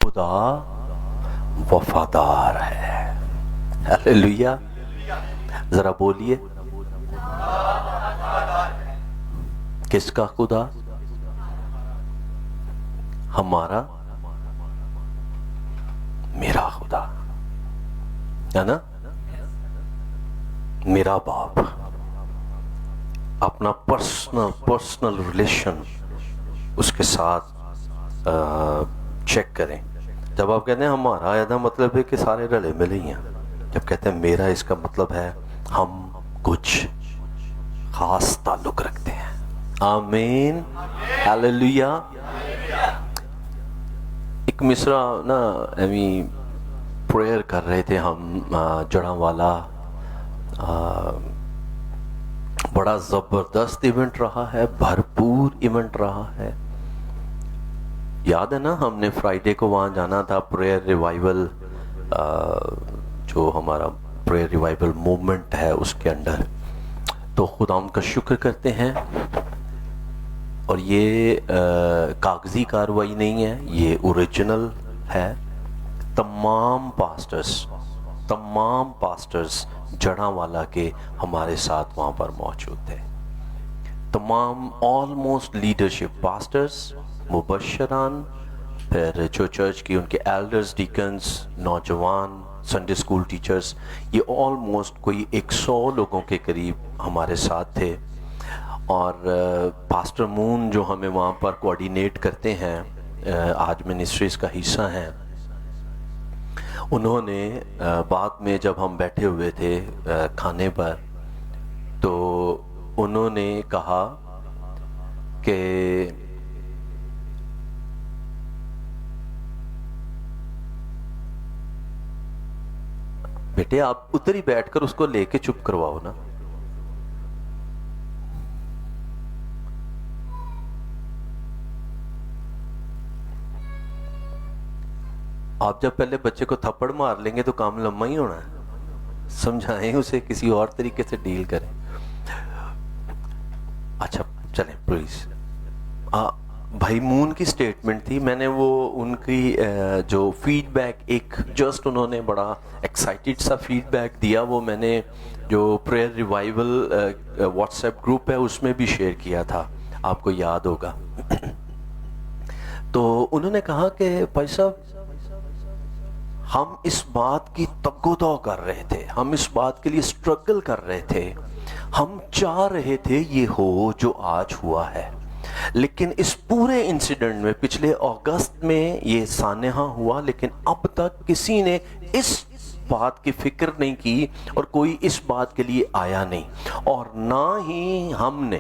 خدا وفادار ہے. ہلیلویا. ذرا بولیے, کس کا خدا؟ ہمارا, میرا خدا ہے نا, میرا باپ. اپنا پرسنل ریلیشن اس کے ساتھ چیک کریں. جب آپ کہتے ہیں ہمارا, ایسا مطلب ہے کہ سارے رلے ملے ہی ہیں. جب کہتے ہیں میرا, اس کا مطلب ہے ہم کچھ خاص تعلق رکھتے ہیں. آمین, ہلیلویا. ایک مصرع نا ایویں پریئر کر رہے تھے ہم, جڑاں والا. بڑا زبردست ایونٹ رہا ہے, بھرپور ایونٹ رہا ہے. یاد ہے نا, ہم نے فرائیڈے کو وہاں جانا تھا, پریئر ریوائیول, جو ہمارا پریئر ریوائیول موومنٹ ہے اس کے انڈر. تو خدا ان کا شکر کرتے ہیں. اور یہ کاغذی کاروائی نہیں ہے, یہ اوریجنل ہے. تمام پاسٹرز جڑاں والا کے ہمارے ساتھ وہاں پر موجود تھے. تمام آلموسٹ لیڈرشپ پاسٹرز, مبشران, پھر جو چرچ کی ان کے ایلڈرز, ڈیکنز, نوجوان, سنڈے اسکول ٹیچرز, یہ آلموسٹ کوئی 100 لوگوں کے قریب ہمارے ساتھ تھے. اور پاسٹر مون جو ہمیں وہاں پر کوآرڈینیٹ کرتے ہیں, آج منسٹریز کا حصہ ہیں, انہوں نے بعد میں جب ہم بیٹھے ہوئے تھے کھانے پر, تو انہوں نے کہا کہ بیٹے آپ ادھر ہی بیٹھ کر اس کو لے کے چپ کرواؤ نا. آپ جب پہلے بچے کو تھپڑ مار لیں گے تو کام لمبا ہی ہونا ہے. سمجھائیں اسے, کسی اور طریقے سے ڈیل کریں. اچھا چلیں پلیز. بھائی مون کی سٹیٹمنٹ تھی, میں نے وہ ان کی جو فیڈ بیک, ایک جسٹ انہوں نے بڑا ایکسائٹیڈ سا فیڈ بیک دیا, وہ میں نے جو prayer revival what's app group ہے اس میں بھی شیئر کیا تھا, آپ کو یاد ہوگا. تو انہوں نے کہا کہ بھائی صاحب, ہم اس بات کی تگ و دو کر رہے تھے, ہم اس بات کے لیے سٹرگل کر رہے تھے, ہم چاہ رہے تھے یہ ہو جو آج ہوا ہے. لیکن اس پورے انسیڈنٹ میں, پچھلے اگست میں یہ سانحہ ہوا, لیکن اب تک کسی نے اس بات کی فکر نہیں کی اور کوئی اس بات کے لیے آیا نہیں. اور نہ ہی ہم نے,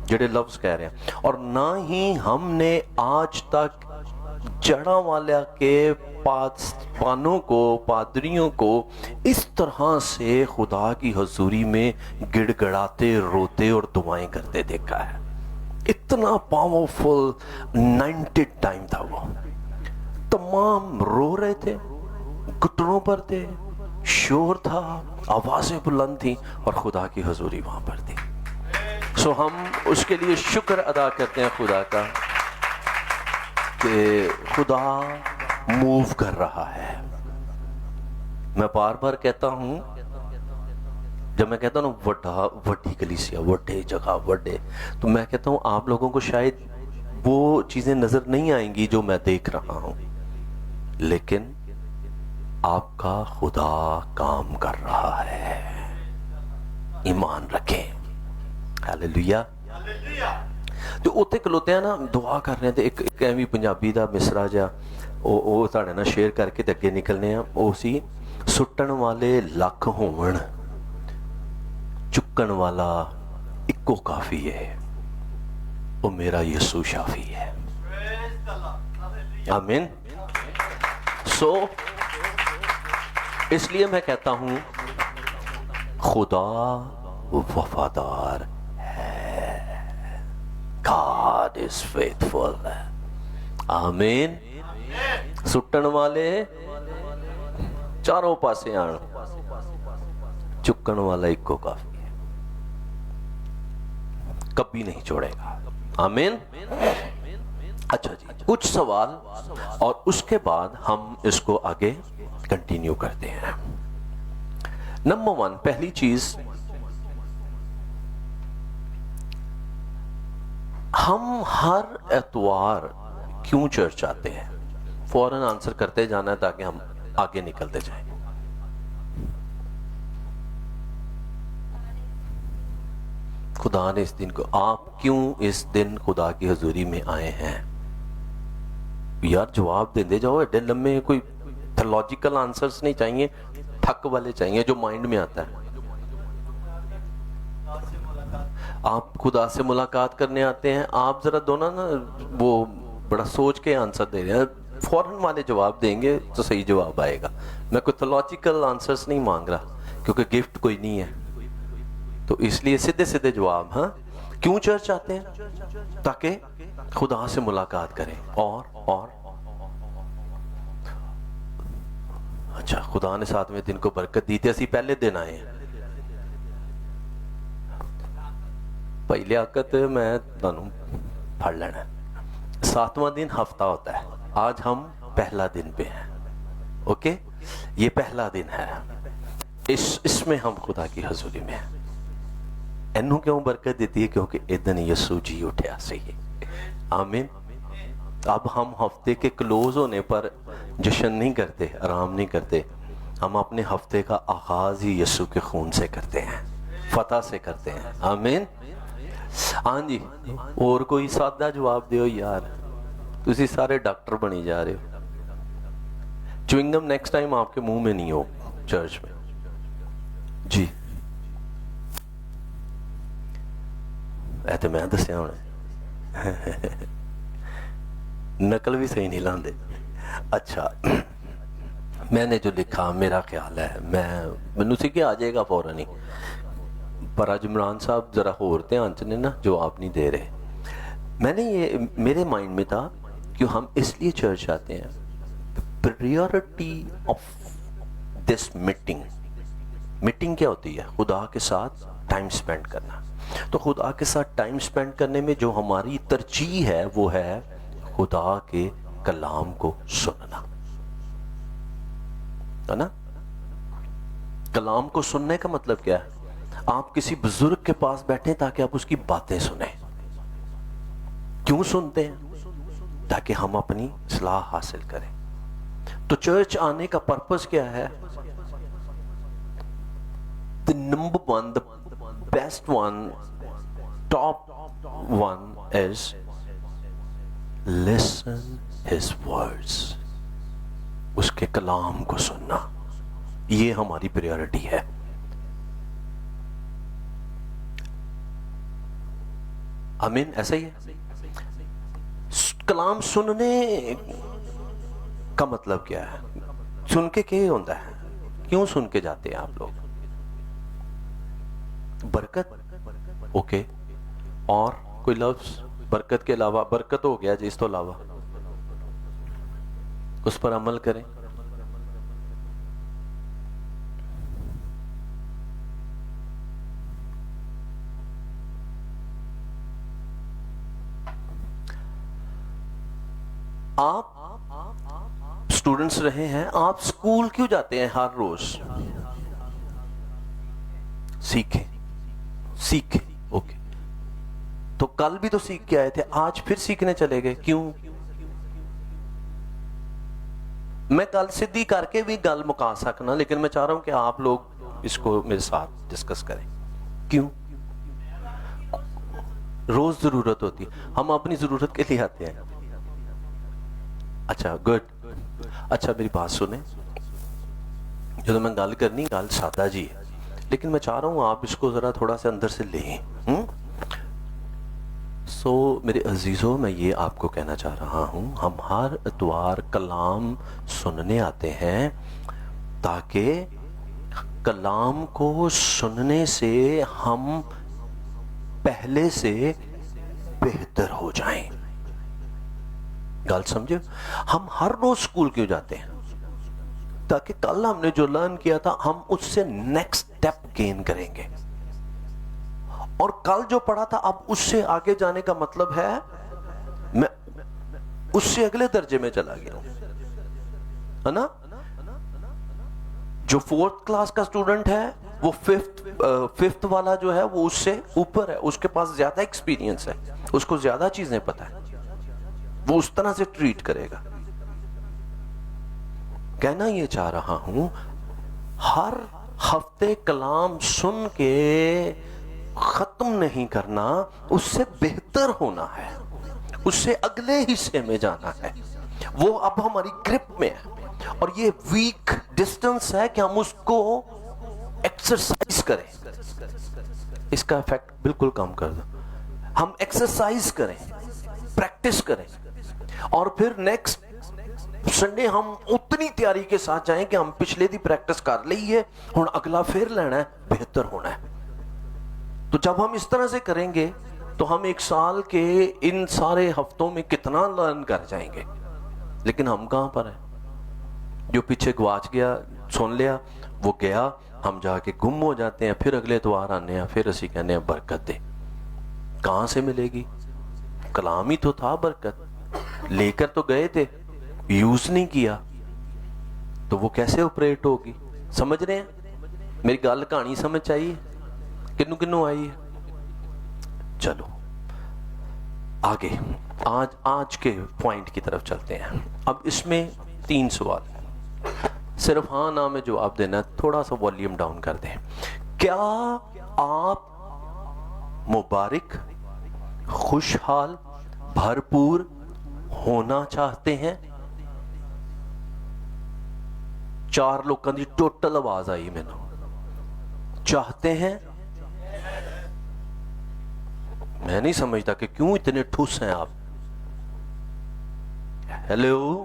جڑے لفظ کہہ رہے ہیں, اور نہ ہی ہم نے آج تک جڑاں والا کے پانوں کو, پادریوں کو اس طرح سے خدا کی حضوری میں گڑ گڑاتے, روتے اور دعائیں کرتے دیکھا ہے. اتنا پاورفل 90 ٹائم تھا وہ. تمام رو رہے تھے, گھٹنوں پر تھے, شور تھا, آوازیں بلند تھیں, اور خدا کی حضوری وہاں پر تھی. سو ہم اس کے لیے شکر ادا کرتے ہیں خدا کا کہ خدا موو کر رہا ہے. میں بار بار کہتا ہوں, جب میں کہتا ہوں وڈی کلیسیا, وڈے جگہ, وڈے, تو میں کہتا ہوں آپ لوگوں کو شاید وہ چیزیں نظر نہیں آئیں گی جو میں دیکھ رہا ہوں, لیکن آپ کا خدا کام کر رہا ہے. ایمان رکھیں. ہلیلویا. تو اوتے کلوتے ہیں نا, دعا کر رہے تھے. ایک ایویں پنجابی دا مصرع جا او تاڑے نا شیئر کر کے اگے نکلنے ہیں. او سی, سٹن والے لکھ ہون, چکن والا اکو کافی ہے, او میرا یسوع شافی ہے. آمین. سو اس لیے میں کہتا ہوں خدا وفادار ہے. God is faithful. آمین. سٹن والے چاروں پاسے آن, چکن والا ایک کو کافی ہے, کبھی نہیں چھوڑے گا. آمین. اچھا جی، کچھ سوال اور اس کے بعد ہم اس کو آگے کنٹینیو کرتے ہیں۔ نمبر 1، پہلی چیز، ہم ہر اتوار کیوں چرچ آتے ہیں؟ فوراً آنسر کرتے جانا ہے تاکہ ہم آگے نکلتے جائیں۔ خدا نے اس دن کو، آپ کیوں اس دن خدا کی حضوری میں آئے ہیں؟ یار جواب دے جاؤ، ایڈے لمبے کوئی تھیولوجیکل آنسرز نہیں چاہیے، تھک والے چاہیے جو مائنڈ میں آتا ہے۔ آپ خدا سے ملاقات کرنے آتے ہیں، آپ ذرا دونوں نا وہ بڑا سوچ کے آنسر دے رہے ہیں، فوراً والے جواب دیں گے تو صحیح جواب آئے گا۔ میں کوئی تھیولوجیکل آنسرز نہیں مانگ رہا کیونکہ گفٹ کوئی نہیں ہے، تو اس لیے سیدھے سیدھے جواب۔ ہاں، کیوں چرچ آتے ہیں؟ تاکہ خدا سے ملاقات کریں، اور اچھا، خدا نے 7ویں دن کو برکت دی تھی، اسی پہلے دن آئے ہیں۔ پہلے آکت میں تانوں پڑھ لینا، 7واں دن ہفتہ ہوتا ہے، آج ہم پہلا دن پہ ہیں، اوکے؟ یہ پہلا دن ہے، اس میں ہم خدا کی حضوری میں ہیں۔ اینو کیوں برکت دیتی ہے؟ کیونکہ ادن یسوع جی اٹھیا صحیح، آمین۔ اب ہم ہفتے کے کلوز ہونے پر جشن نہیں کرتے، آرام نہیں کرتے، ہم اپنے ہفتے کا آغاز ہی یسوع کے خون سے کرتے ہیں، فتح سے کرتے ہیں، آمین۔ ہاں جی، اور کوئی سادہ جواب دیو یار، تسی سارے ڈاکٹر بنی جا رہے ہو۔ چوئنگم نیکسٹ ٹائم آپ کے منہ میں نہیں ہو چرچ میں جی۔ ایتے میں دسیا ہونے نقل بھی صحیح نہیں لاندے۔ اچھا، میں نے جو لکھا، میرا خیال ہے میں سی کہ آ جائے گا فوراً ہی، پر آج عمران صاحب ذرا ہوتے ہیں آنچنے نا، جواب نہیں دے رہے۔ میں نے یہ میرے مائنڈ میں تھا کہ ہم اس لیے چرچ آتے ہیں، پریورٹی آف دس میٹنگ کیا ہوتی ہے؟ خدا کے ساتھ ٹائم سپینڈ کرنا۔ تو خدا کے ساتھ ٹائم سپینڈ کرنے میں جو ہماری ترجیح ہے وہ ہے خدا کے کلام کو سننا، ہے نا؟ کلام کو سننے کا مطلب کیا ہے؟ آپ کسی بزرگ کے پاس بیٹھیں تاکہ آپ اس کی باتیں سنیں۔ کیوں سنتے ہیں؟ تاکہ ہم اپنی اصلاح حاصل کریں۔ تو چرچ آنے کا پرپس کیا ہے؟ The number one, the best one, top one is listen his words. اس کے کلام کو سننا، یہ ہماری پریورٹی ہے۔ آمین، ایسا ہی ہے۔ کلام سننے کا مطلب کیا ہے؟ سن کے کیا ہوتا ہے؟ کیوں سن کے جاتے ہیں آپ لوگ؟ برکت، اوکے، اور کوئی لفظ برکت کے علاوہ؟ برکت ہو گیا جی، اس تو علاوہ اس پر عمل کریں۔ آپ اسٹوڈنٹس رہے ہیں، آپ اسکول کیوں جاتے ہیں ہر روز؟ سیکھیں، اوکے، تو کل بھی تو سیکھ کے آئے تھے، آج پھر سیکھنے چلے گئے، کیوں؟ میں کل سدھی کر کے بھی گل مکا سکنا، لیکن میں چاہ رہا ہوں کہ آپ لوگ اس کو میرے ساتھ ڈسکس کریں۔ کیوں؟ روز ضرورت ہوتی ہے، ہم اپنی ضرورت کے لیے آتے ہیں۔ اچھا، گڈ۔ اچھا میری بات سنیں، جو میں گل کرنی، گل سادہ جی ہے، لیکن میں چاہ رہا ہوں آپ اس کو ذرا تھوڑا سا اندر سے لیں۔ میرے عزیزوں، میں یہ آپ کو کہنا چاہ رہا ہوں، ہم ہر اتوار کلام سننے آتے ہیں تاکہ کلام کو سننے سے ہم پہلے سے بہتر ہو جائیں۔ گل سمجھے؟ ہم ہر روز سکول کیوں جاتے ہیں؟ تاکہ کل ہم نے جو لرن کیا تھا ہم اس سے نیکسٹ سٹیپ گین کریں گے، اور کل جو پڑھا تھا اب اس سے آگے جانے کا مطلب ہے اس سے اگلے درجے میں چلا گیا ہوں، ہے نا؟ جو 4th کلاس کا اسٹوڈنٹ ہے وہ 5th والا جو ہے وہ اس سے اوپر ہے، اس کے پاس زیادہ ایکسپیرینس ہے، اس کو زیادہ چیزیں پتہ ہے، وہ اس طرح سے ٹریٹ کرے گا۔ کہنا یہ چاہ رہا ہوں، ہر ہفتے کلام سن کے ختم نہیں کرنا، اس سے بہتر ہونا ہے، اس سے اگلے حصے میں جانا ہے، وہ اب ہماری گرپ میں ہے۔ اور یہ ویک ڈسٹنس ہے کہ ہم اس کو ایکسرسائز کریں۔ اس کا ایفیکٹ بالکل کم کر دو، ہم ایکسرسائز کریں، پریکٹس کریں، اور پھر نیکسٹ سنڈے ہم اتنی تیاری کے ساتھ جائیں کہ ہم پچھلے دی پریکٹس کر لی ہے، ہن اگلا پھر لینا ہے، بہتر ہونا ہے۔ تو جب ہم اس طرح سے کریں گے تو ہم 1 سال کے ان سارے ہفتوں میں کتنا لرن کر جائیں گے۔ لیکن ہم کہاں پر ہیں؟ جو پیچھے گواچ گیا، سن لیا، وہ گیا، ہم جا کے گم ہو جاتے ہیں، پھر اگلے اتوار آنے ہیں، پھر اسی کہنے ہیں برکت دے۔ کہاں سے ملے گی؟ کلام ہی تو تھا برکت، لے کر تو گئے تھے، یوز نہیں کیا، تو وہ کیسے آپریٹ ہوگی؟ سمجھ رہے ہیں میری گل؟ کہانی سمجھ آئی ہے؟ کنوں کنوں آئی ہے؟ چلو آگے آج کے پوائنٹ کی طرف چلتے ہیں۔ اب اس میں 3 سوال، صرف ہاں نہ میں جواب دینا، تھوڑا سا والیوم ڈاؤن کر دیں۔ کیا آپ مبارک، خوشحال، بھرپور ہونا چاہتے ہیں؟ 4 لوگوں کی ٹوٹل آواز آئی میں نے۔ چاہتے ہیں؟ میں نہیں سمجھتا کہ کیوں اتنے ٹھوس ہیں آپ۔ ہیلو،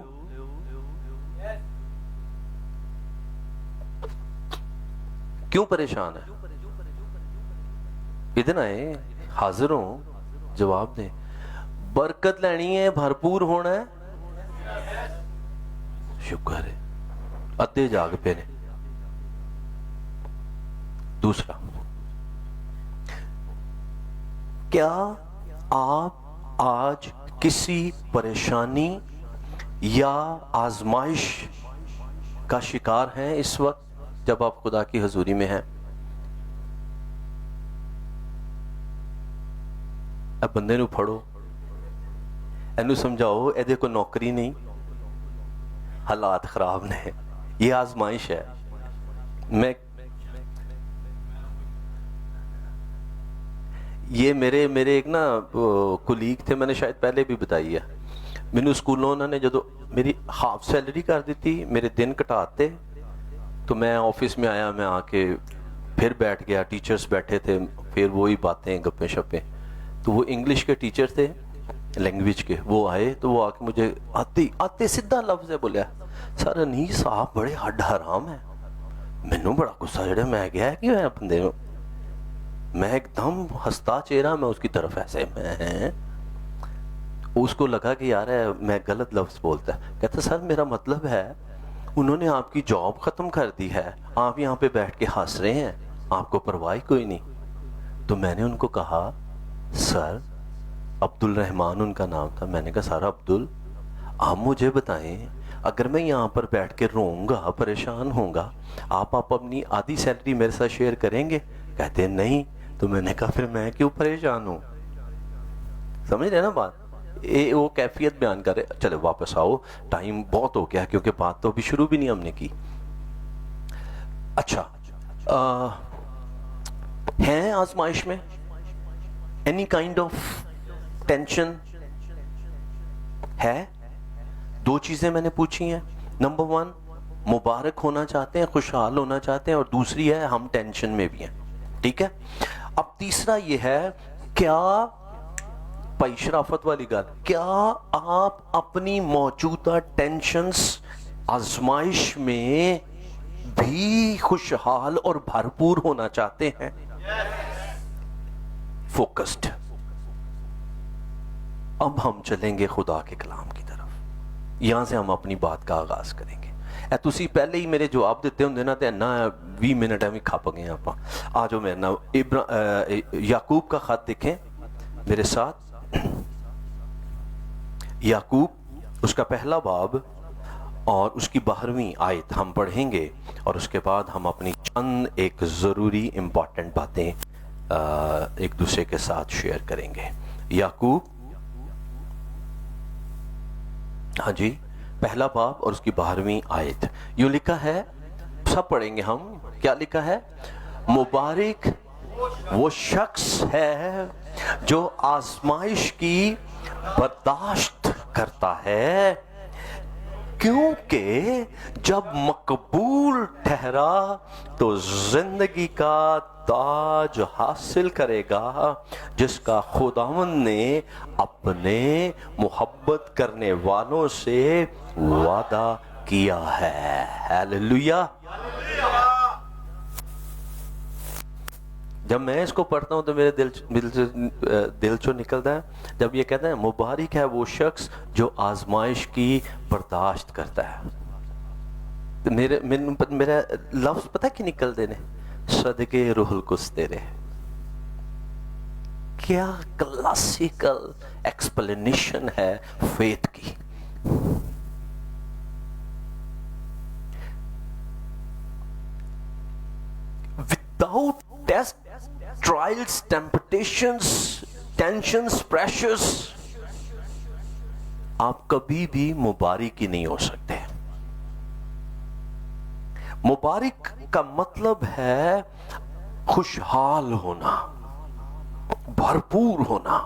کیوں پریشان ہے؟ ادھر آئے، حاضر ہوں، جواب دیں۔ برکت لینی ہے، بھرپور ہونا ہے؟ شکر ہے، ادھے جاگ پہ نے۔ دوسرا، کیا آپ آج کسی پریشانی یا آزمائش کا شکار ہیں اس وقت جب آپ خدا کی حضوری میں ہیں؟ اب بندے نو پھڑو، اینو سمجھاؤ اے دیکھو نوکری نہیں، حالات خراب نے، یہ آزمائش ہے۔ میں یہ میرے ایک نا کولیگ تھے، میں نے شاید پہلے بھی بتائی ہے، مینو اسکولوں انہوں نے جدو میری ہاف سیلری کر دیتی، میرے دن کٹاتے، تو میں آفس میں آیا، میں آ کے پھر بیٹھ گیا، ٹیچرز بیٹھے تھے، پھر وہی باتیں گپیں شپیں، تو وہ انگلش کے ٹیچر تھے، لینگویج کے، وہ آئے تو وہ آ کے مجھے آتے سدھا لفظ ہے بولیا، سر انیس آپ بڑے ہڈ حرام ہیں۔ مینوں بڑا غصہ چڑھا، میں گیا کہ میں بندے نو، میں ایک دم ہستا چہرہ میں اس کی طرف ایسے میں، اس کو لگا کہ یار میں غلط لفظ بولتا ہے، کہتا سر میرا مطلب ہے انہوں نے آپ کی جاب ختم کر دی ہے، آپ یہاں پہ بیٹھ کے ہنس رہے ہیں، آپ کو پرواہ کوئی نہیں۔ تو میں نے ان کو کہا سر، عبد الرحمن ان کا نام تھا، میں نے کہا سر عبدل، آپ مجھے بتائیں اگر میں یہاں پر بیٹھ کے روؤں گا، پریشان ہوں گا، آپ اپنی آدھی سیلری میرے ساتھ شیئر کریں گے؟ کہتے ہیں نہیں۔ تو میں نے کہا پھر میں کیوں پریشان ہوں؟ سمجھ رہے نا بات؟ وہ کیفیت بیان کر رہے۔ چلے واپس آؤ، ٹائم بہت ہو گیا کیونکہ بات تو ابھی شروع بھی نہیں ہم نے کی۔ اچھا، ہیں آزمائش میں اینی کائنڈ آف ٹینشن ہے؟ 2 چیزیں میں نے پوچھی ہیں، نمبر 1 مبارک ہونا چاہتے ہیں، خوشحال ہونا چاہتے ہیں، اور دوسری ہے ہم ٹینشن میں بھی ہیں، ٹھیک ہے؟ اب تیسرا یہ ہے، کیا بھائی شرافت والی گل، کیا آپ اپنی موجودہ ٹینشنز آزمائش میں بھی خوشحال اور بھرپور ہونا چاہتے ہیں؟ فوکسڈ۔ اب ہم چلیں گے خدا کے کلام کی طرف، یہاں سے ہم اپنی بات کا آغاز کریں گے۔ اے تسی پہلے ہی میرے جواب دیتے ہوں دینا تے نا 20 منٹ میں کھپ گئے آپ۔ آ جاؤ میرے نام یعقوب کا خط دیکھیں میرے ساتھ، یعقوب اس کا پہلا باب اور اس کی 12ویں آیت ہم پڑھیں گے، اور اس کے بعد ہم اپنی چند ایک ضروری امپورٹنٹ باتیں ایک دوسرے کے ساتھ شیئر کریں گے۔ یعقوب، ہاں جی، پہلا باب اور اس کی 12ویں آیت، یوں لکھا ہے، سب پڑھیں گے ہم۔ کیا لکھا ہے؟ مبارک وہ شخص ہے جو آزمائش کی برداشت کرتا ہے، کیونکہ جب مقبول ٹھہرا تو زندگی کا تاج حاصل کرے گا، جس کا خداوند نے اپنے محبت کرنے والوں سے وعدہ کیا ہے۔ ہیلیلویا۔ جب میں اس کو پڑھتا ہوں تو میرے دل چو نکلتا ہے جب یہ کہتا ہے مبارک ہے وہ شخص جو آزمائش کی برداشت کرتا ہے۔ میرا لفظ پتہ کی نکلتے نے؟ صدقے روح القدس تیرے۔ کیا کلاسیکل ایکسپلینیشن ہے فیتھ کی۔ Without test, trials, temptations, tensions, pressures، آپ کبھی بھی مبارک ہی نہیں ہو سکتے۔ مبارک کا مطلب ہے خوشحال ہونا، بھرپور ہونا،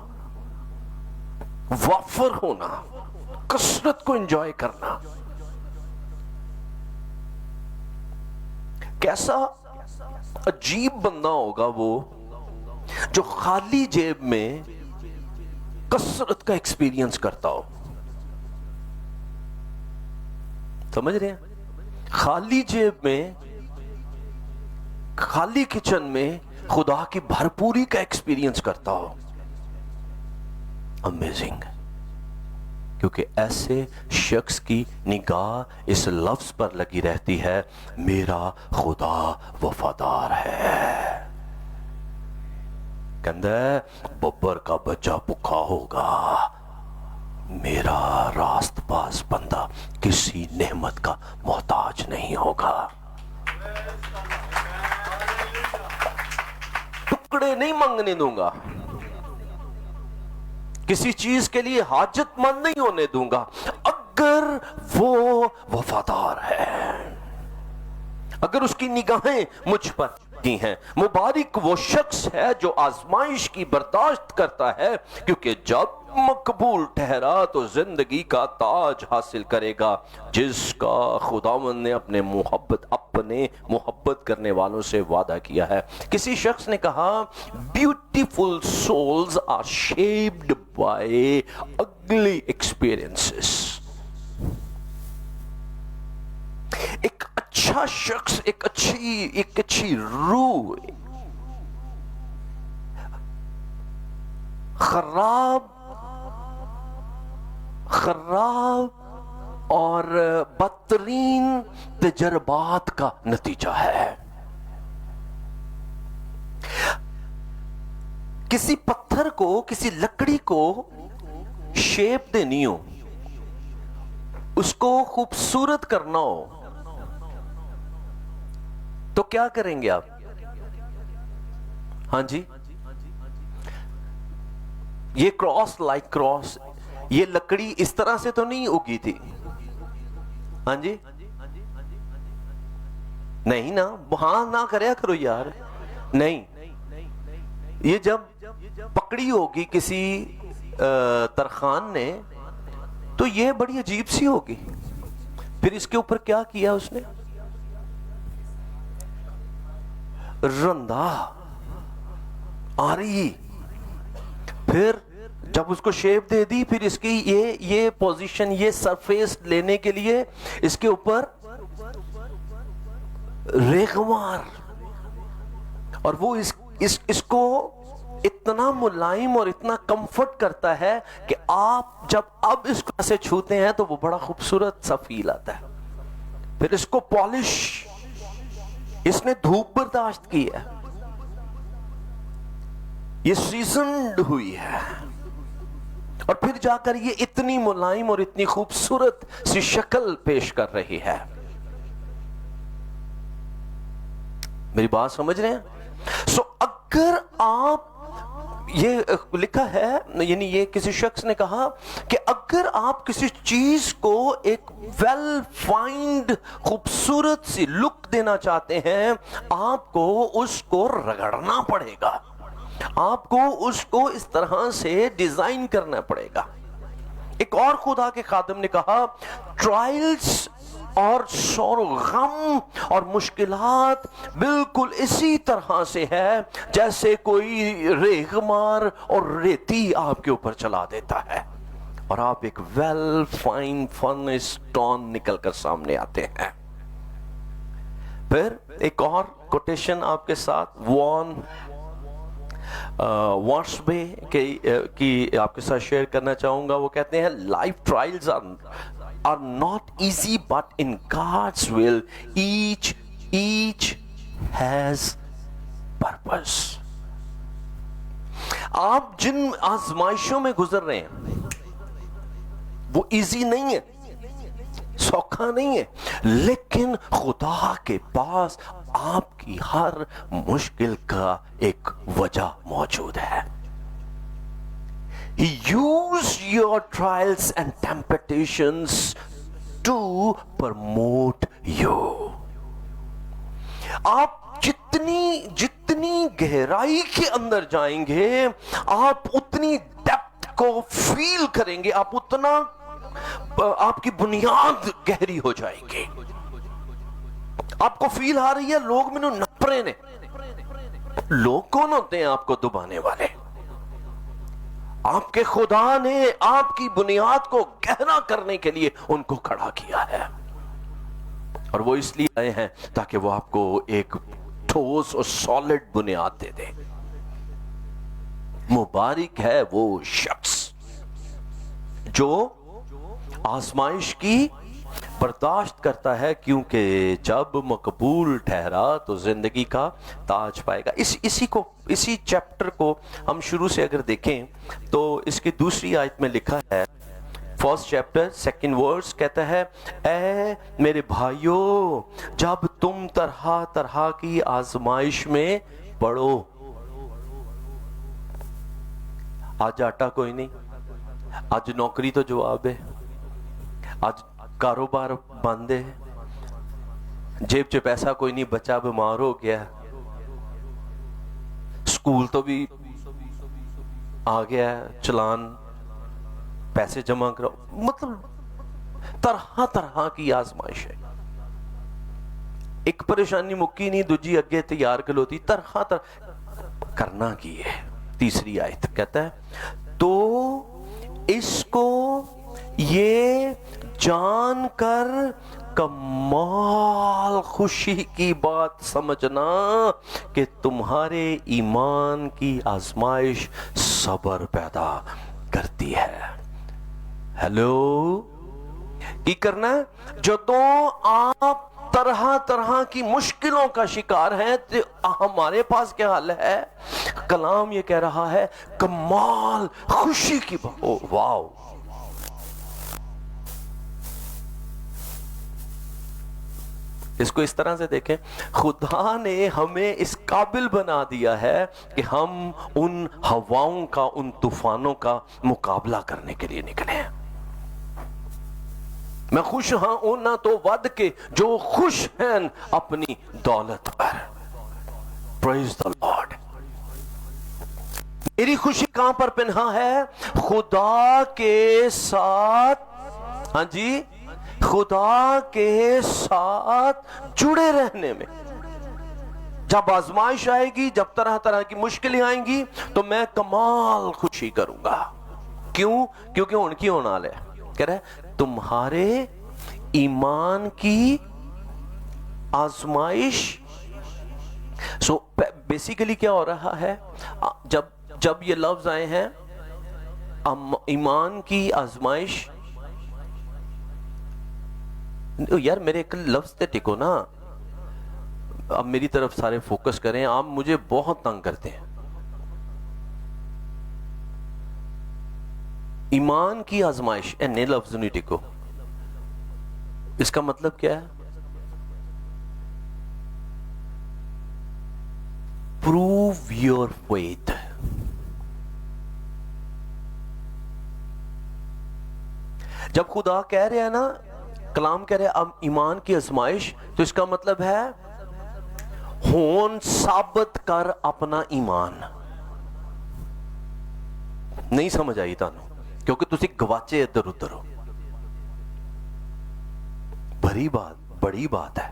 وافر ہونا، کثرت کو انجوائے کرنا۔ کیسا عجیب بندہ ہوگا وہ جو خالی جیب میں کثرت کا ایکسپیرینس کرتا ہو۔ سمجھ رہے ہیں؟ خالی جیب میں، خالی کچن میں خدا کی بھرپوری کا ایکسپیرینس کرتا ہو۔ امیزنگ۔ کیونکہ ایسے شخص کی نگاہ اس لفظ پر لگی رہتی ہے، میرا خدا وفادار ہے۔ کہندہ ہے ببر کا بچہ بھوکا ہوگا، میرا راست باز بندہ کسی نعمت کا محتاج نہیں ہوگا۔ ٹکڑے نہیں مانگنے دوں گا، کسی چیز کے لیے حاجت مند نہیں ہونے دوں گا، اگر وہ وفادار ہے، اگر اس کی نگاہیں مجھ پر کی ہیں۔ مبارک وہ شخص ہے جو آزمائش کی برداشت کرتا ہے، کیونکہ جب مقبول ٹھہرا تو زندگی کا تاج حاصل کرے گا، جس کا خداوند نے اپنے محبت کرنے والوں سے وعدہ کیا ہے۔ کسی شخص نے کہا beautiful souls are shaped by ugly experiences. ایک اچھا شخص، ایک اچھی روح خراب اور بدترین تجربات کا نتیجہ ہے۔ کسی پتھر کو، کسی لکڑی کو شیپ دینی ہو، اس کو خوبصورت کرنا ہو تو کیا کریں گے آپ؟ ہاں جی، یہ کراس لائک کراس، یہ لکڑی اس طرح سے تو نہیں اگی تھی۔ ہاں جی، نہیں نا، ہاں نہ کریا کرو یار، نہیں، یہ جب پکڑی ہوگی کسی ترخان نے تو یہ بڑی عجیب سی ہوگی۔ پھر اس کے اوپر کیا کیا اس نے؟ رندا آری، پھر جب اس کو شیپ دے دی، پھر اس کی یہ پوزیشن، یہ سرفیس لینے کے لیے اس کے اوپر ریغمار، اور وہ اس کو اتنا ملائم اور اتنا کمفرٹ کرتا ہے کہ آپ جب اب اس کو ایسے چھوتے ہیں تو وہ بڑا خوبصورت سا فیل آتا ہے۔ پھر اس کو پالش، اس نے دھوپ برداشت کی ہے، یہ سیزنڈ ہوئی ہے، اور پھر جا کر یہ اتنی ملائم اور اتنی خوبصورت سی شکل پیش کر رہی ہے. میری بات سمجھ رہے ہیں؟ سو اگر آپ، یہ لکھا ہے، یعنی یہ کسی شخص نے کہا کہ اگر آپ کسی چیز کو ایک ویل فائنڈ خوبصورت سی لک دینا چاہتے ہیں، آپ کو اس کو رگڑنا پڑے گا، آپ کو اس کو اس طرح سے ڈیزائن کرنا پڑے گا. ایک اور خدا کے خادم نے کہا ٹرائلز اور شور و غم اور مشکلات بالکل اسی طرح سے ہے جیسے کوئی ریگمار اور ریتی آپ کے اوپر چلا دیتا ہے اور آپ ایک ویل فائن فرنس ٹون نکل کر سامنے آتے ہیں. پھر ایک اور کوٹیشن آپ کے ساتھ وارس بے کی آپ کے ساتھ شیئر کرنا چاہوں گا. وہ کہتے ہیں life trials are not easy but in God's will each has purpose. آپ جن آزمائشوں میں گزر رہے ہیں وہ ایزی نہیں ہے، سوکھا نہیں ہے، لیکن خدا کے پاس آپ کی ہر مشکل کا ایک وجہ موجود ہے. He used your trials and temptations to promote you. آپ جتنی گہرائی کے اندر جائیں گے آپ اتنی ڈیپتھ کو فیل کریں گے، آپ اتنا آپ کی بنیاد گہری ہو جائے گی. آپ کو فیل آ رہی ہے لوگ مینوں نپرے نے. لوگ کون ہوتے ہیں آپ کو دبانے والے؟ آپ کے خدا نے آپ کی بنیاد کو گہرا کرنے کے لیے ان کو کھڑا کیا ہے، اور وہ اس لیے آئے ہیں تاکہ وہ آپ کو ایک ٹھوس اور سالڈ بنیاد دے دے. مبارک ہے وہ شخص جو آزمائش کی برداشت کرتا ہے، کیونکہ جب مقبول ٹھہرا تو زندگی کا تاج پائے گا. اسی چیپٹر کو ہم شروع سے اگر دیکھیں تو اس کی دوسری آیت میں لکھا ہے، فرسٹ چیپٹر سیکنڈ ورس کہتا ہے، اے میرے بھائیو جب تم طرح طرح کی آزمائش میں پڑو. آج آٹا کوئی نہیں، آج نوکری تو جواب ہے، آج کاروبار بند ہے، جیب چ پیسہ کوئی نہیں، بچہ بیمار ہو گیا، سکول تو بھی آ گیا چلان، پیسے جمع کرو، مطلب طرح طرح کی آزمائش ہے. ایک پریشانی مکی نہیں، دوجی اگے تیار کلوتی، طرح طرح کرنا کی ہے. تیسری آیت کہتا ہے تو اس کو یہ جان کر کمال خوشی کی بات سمجھنا کہ تمہارے ایمان کی آزمائش صبر پیدا کرتی ہے. ہیلو، کی کرنا ہے؟ جدوں آپ طرح طرح کی مشکلوں کا شکار ہیں تو ہمارے پاس کیا حل ہے؟ کلام یہ کہہ رہا ہے کمال خوشی کی بات. واو، اس کو اس طرح سے دیکھیں، خدا نے ہمیں اس قابل بنا دیا ہے کہ ہم ان ہواؤں کا، ان طوفانوں کا مقابلہ کرنے کے لیے نکلے ہیں. میں خوش ہوں نہ تو ود کے جو خوش ہیں اپنی دولت پر. پریز دی لارڈ. میری خوشی کہاں پر پنہا ہے؟ خدا کے ساتھ، ہاں جی، خدا کے ساتھ جڑے رہنے میں. جب آزمائش آئے گی، جب طرح طرح کی مشکلیں آئیں گی تو میں کمال خوشی کروں گا. کیوں؟ کیونکہ ان کی اونال ہے. کہہ رہے تمہارے ایمان کی آزمائش. سو بیسیکلی کیا ہو رہا ہے؟ جب یہ لفظ آئے ہیں ایمان کی آزمائش، یار میرے ایک لفظ تے ٹکو نا، اب میری طرف سارے فوکس کریں، آپ مجھے بہت تنگ کرتے ہیں. ایمان کی آزمائش، نئے لفظ نہیں ٹکو، اس کا مطلب کیا ہے؟ Prove your faith. جب خدا کہہ رہے ہیں نا، کلام کہہ رہے ہیں اب ایمان کی آزمائش، تو اس کا مطلب ہے ہون ثابت کر اپنا ایمان. نہیں سمجھ آئی تانوں کیونکہ تسی گواچے ادھر ادھر ہو. بڑی بات ہے.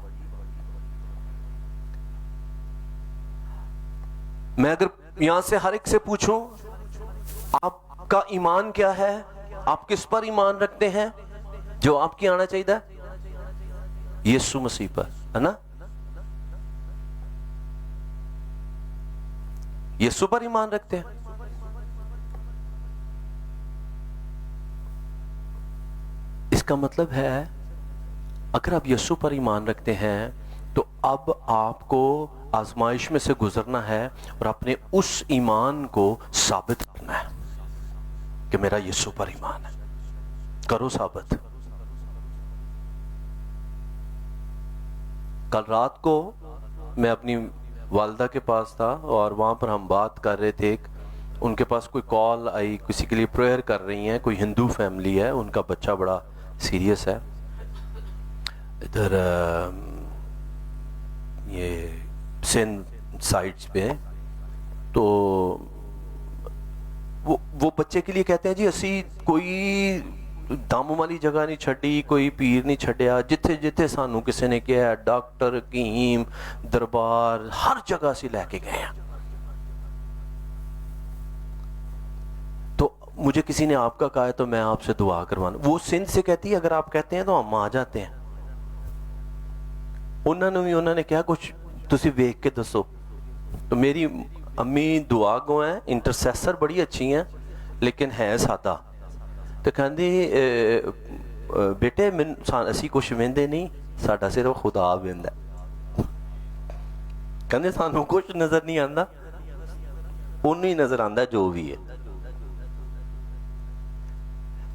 میں اگر یہاں سے ہر ایک سے پوچھوں آپ کا ایمان کیا ہے، آپ کس پر ایمان رکھتے ہیں، جو آپ کی آنا چاہیے یسوع مسیح پر، ہے نا؟ یسوع پر ایمان رکھتے ہیں. اس کا مطلب ہے اگر آپ یسوع پر ایمان رکھتے ہیں تو اب آپ کو آزمائش میں سے گزرنا ہے اور اپنے اس ایمان کو ثابت کرنا ہے کہ میرا یسوع پر ایمان ہے. کرو ثابت. کل رات کو میں اپنی والدہ کے پاس تھا اور وہاں پر ہم بات کر رہے تھے. ان کے پاس کوئی کال آئی، کسی کے لیے پریئر کر رہی ہیں، کوئی ہندو فیملی ہے، ان کا بچہ بڑا سیریس ہے ادھر یہ سندھ سائٹس پہ. تو وہ بچے کے لیے کہتے ہیں جی اسی کوئی دم والی جگہ نہیں چھڈی، کوئی پیر نہیں چھڈیا، جتھے جتھے سانو کسی نے کیا ہے ڈاکٹر، حکیم، دربار، ہر جگہ سے لے کے گئے ہیں. تو مجھے کسی نے آپ کا کہا ہے تو میں آپ سے دعا کروانا. وہ سندھ سے کہتی ہے اگر آپ کہتے ہیں تو ہم آ جاتے ہیں. انہوں نے کیا کچھ تسی ویکھ کے دسو. تو میری امی دعا گو ہیں، انٹرسیسر بڑی اچھی ہیں لیکن ہے سادہ. تو کہندی بیٹے اسی کچھ ویندے نہیں، ساڈا صرف خدا ویندا ہے. کہندے سانو کچھ نظر نہیں آندا، انہوں ہی نظر آندا جو بھی ہے.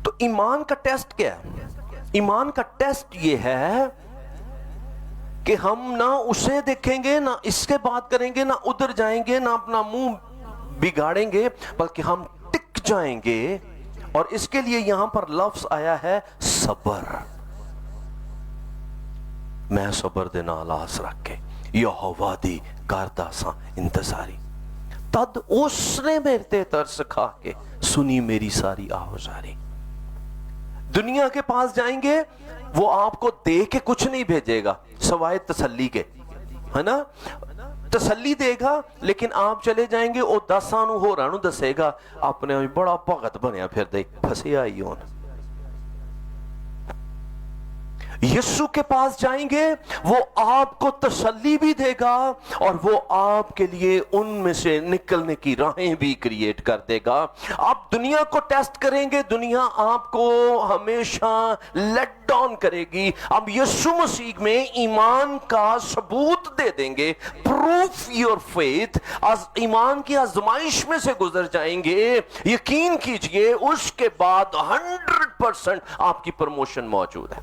تو ایمان کا ٹیسٹ کیا ہے؟ ایمان کا ٹیسٹ یہ ہے کہ ہم نہ اسے دیکھیں گے، نہ اس کے بات کریں گے، نہ ادھر جائیں گے، نہ اپنا منہ بگاڑیں گے، بلکہ ہم ٹک جائیں گے. اور اس کے لیے یہاں پر لفظ آیا ہے صبر. میں صبر دے نال آس رکھ کے یہوہ دی کردا ساں انتظاری، تد اس نے میرے تے ترس کھا کے سنی میری ساری آہوزاری. دنیا کے پاس جائیں گے، وہ آپ کو دے کے کچھ نہیں بھیجے گا سوائے تسلی کے، ہے نا؟ تسلی دے گا، لیکن آپ چلے جائیں گے وہ 10 سانو ہو رہا نو دسے گا اپنے بڑا بھگت بنیا پھر دے پھسے آئی ہون. یسوع کے پاس جائیں گے، وہ آپ کو تسلی بھی دے گا اور وہ آپ کے لیے ان میں سے نکلنے کی راہیں بھی کریٹ کر دے گا. آپ دنیا کو ٹیسٹ کریں گے، دنیا آپ کو ہمیشہ لیٹ ڈاؤن کرے گی. اب یسوع مسیح میں ایمان کا ثبوت دے دیں گے، پروف یور فیتھ. ایمان کی آزمائش میں سے گزر جائیں گے، یقین کیجئے اس کے بعد 100% آپ کی پروموشن موجود ہے.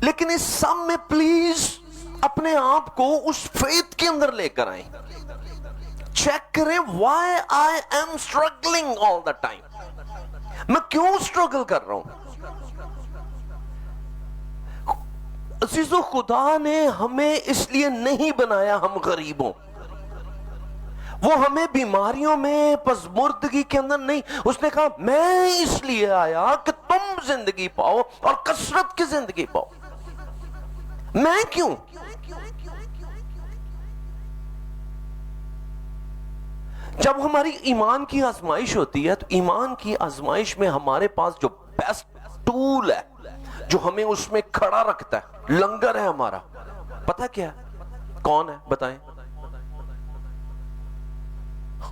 لیکن اس سب میں پلیز اپنے آپ کو اس فیتھ کے اندر لے کر آئیں. چیک کریں why I am struggling all the time. میں کیوں سٹرگل کر رہا ہوں؟ عزیزو، خدا نے ہمیں اس لیے نہیں بنایا ہم غریبوں. وہ ہمیں بیماریوں میں پسماردگی کے اندر نہیں، اس نے کہا میں اس لیے آیا کہ تم زندگی پاؤ اور کثرت کی زندگی پاؤ. میں کیوں؟ جب ہماری ایمان کی آزمائش ہوتی ہے تو ایمان کی آزمائش میں ہمارے پاس جو بیسٹ ٹول ہے جو ہمیں اس میں کھڑا رکھتا ہے، لنگر ہے ہمارا، پتہ کیا ہے؟ کون ہے بتائیں؟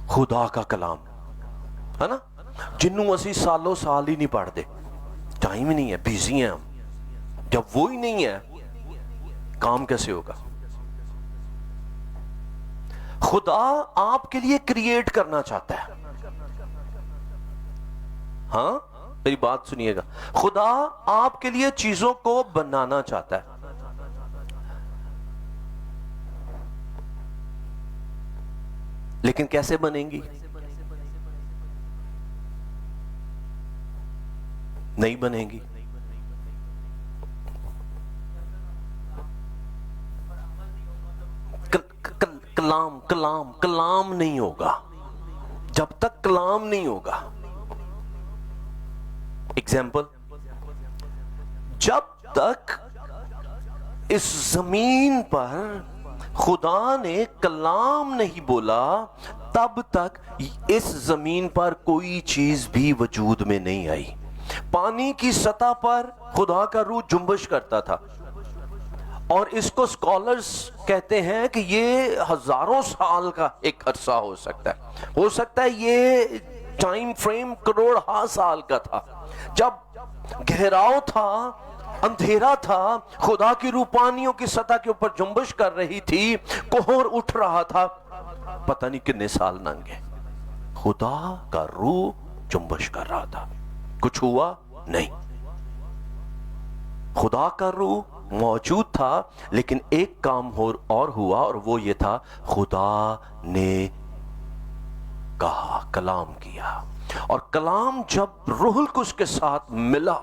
خدا کا کلام ہے نا، جنوں اسی سالوں سال ہی نہیں پڑھ دے، ٹائم ہی نہیں ہے، بیزی ہیں ہم. جب وہ ہی نہیں ہے کام کیسے ہوگا؟ خدا آپ کے لیے کریٹ کرنا چاہتا ہے. ہاں میری بات سنیے گا، خدا آپ کے لیے چیزوں کو بنانا چاہتا ہے، لیکن کیسے بنیں گی؟ نہیں بنیں گی۔ کلام نہیں ہوگا جب تک کلام نہیں ہوگا۔ ایگزامپل، جب تک اس زمین پر خدا نے کلام نہیں بولا تب تک اس زمین پر کوئی چیز بھی وجود میں نہیں آئی۔ پانی کی سطح پر خدا کا روح جنبش کرتا تھا، اور اس کو سکالرز کہتے ہیں کہ یہ ہزاروں سال کا ایک عرصہ ہو سکتا ہے یہ ٹائم فریم کروڑ ہا سال کا تھا۔ جب گہراؤ تھا، اندھیرا تھا، خدا کی روح پانیوں کی سطح کے اوپر جنبش کر رہی تھی، کوہر اٹھ رہا تھا، پتہ نہیں کتنے سال ننگے خدا کا روح جنبش کر رہا تھا، کچھ ہوا نہیں۔ خدا کا روح موجود تھا، لیکن ایک کام اور ہوا، اور وہ یہ تھا خدا نے کہا، کلام کیا، اور کلام جب روح القدس کے ساتھ ملا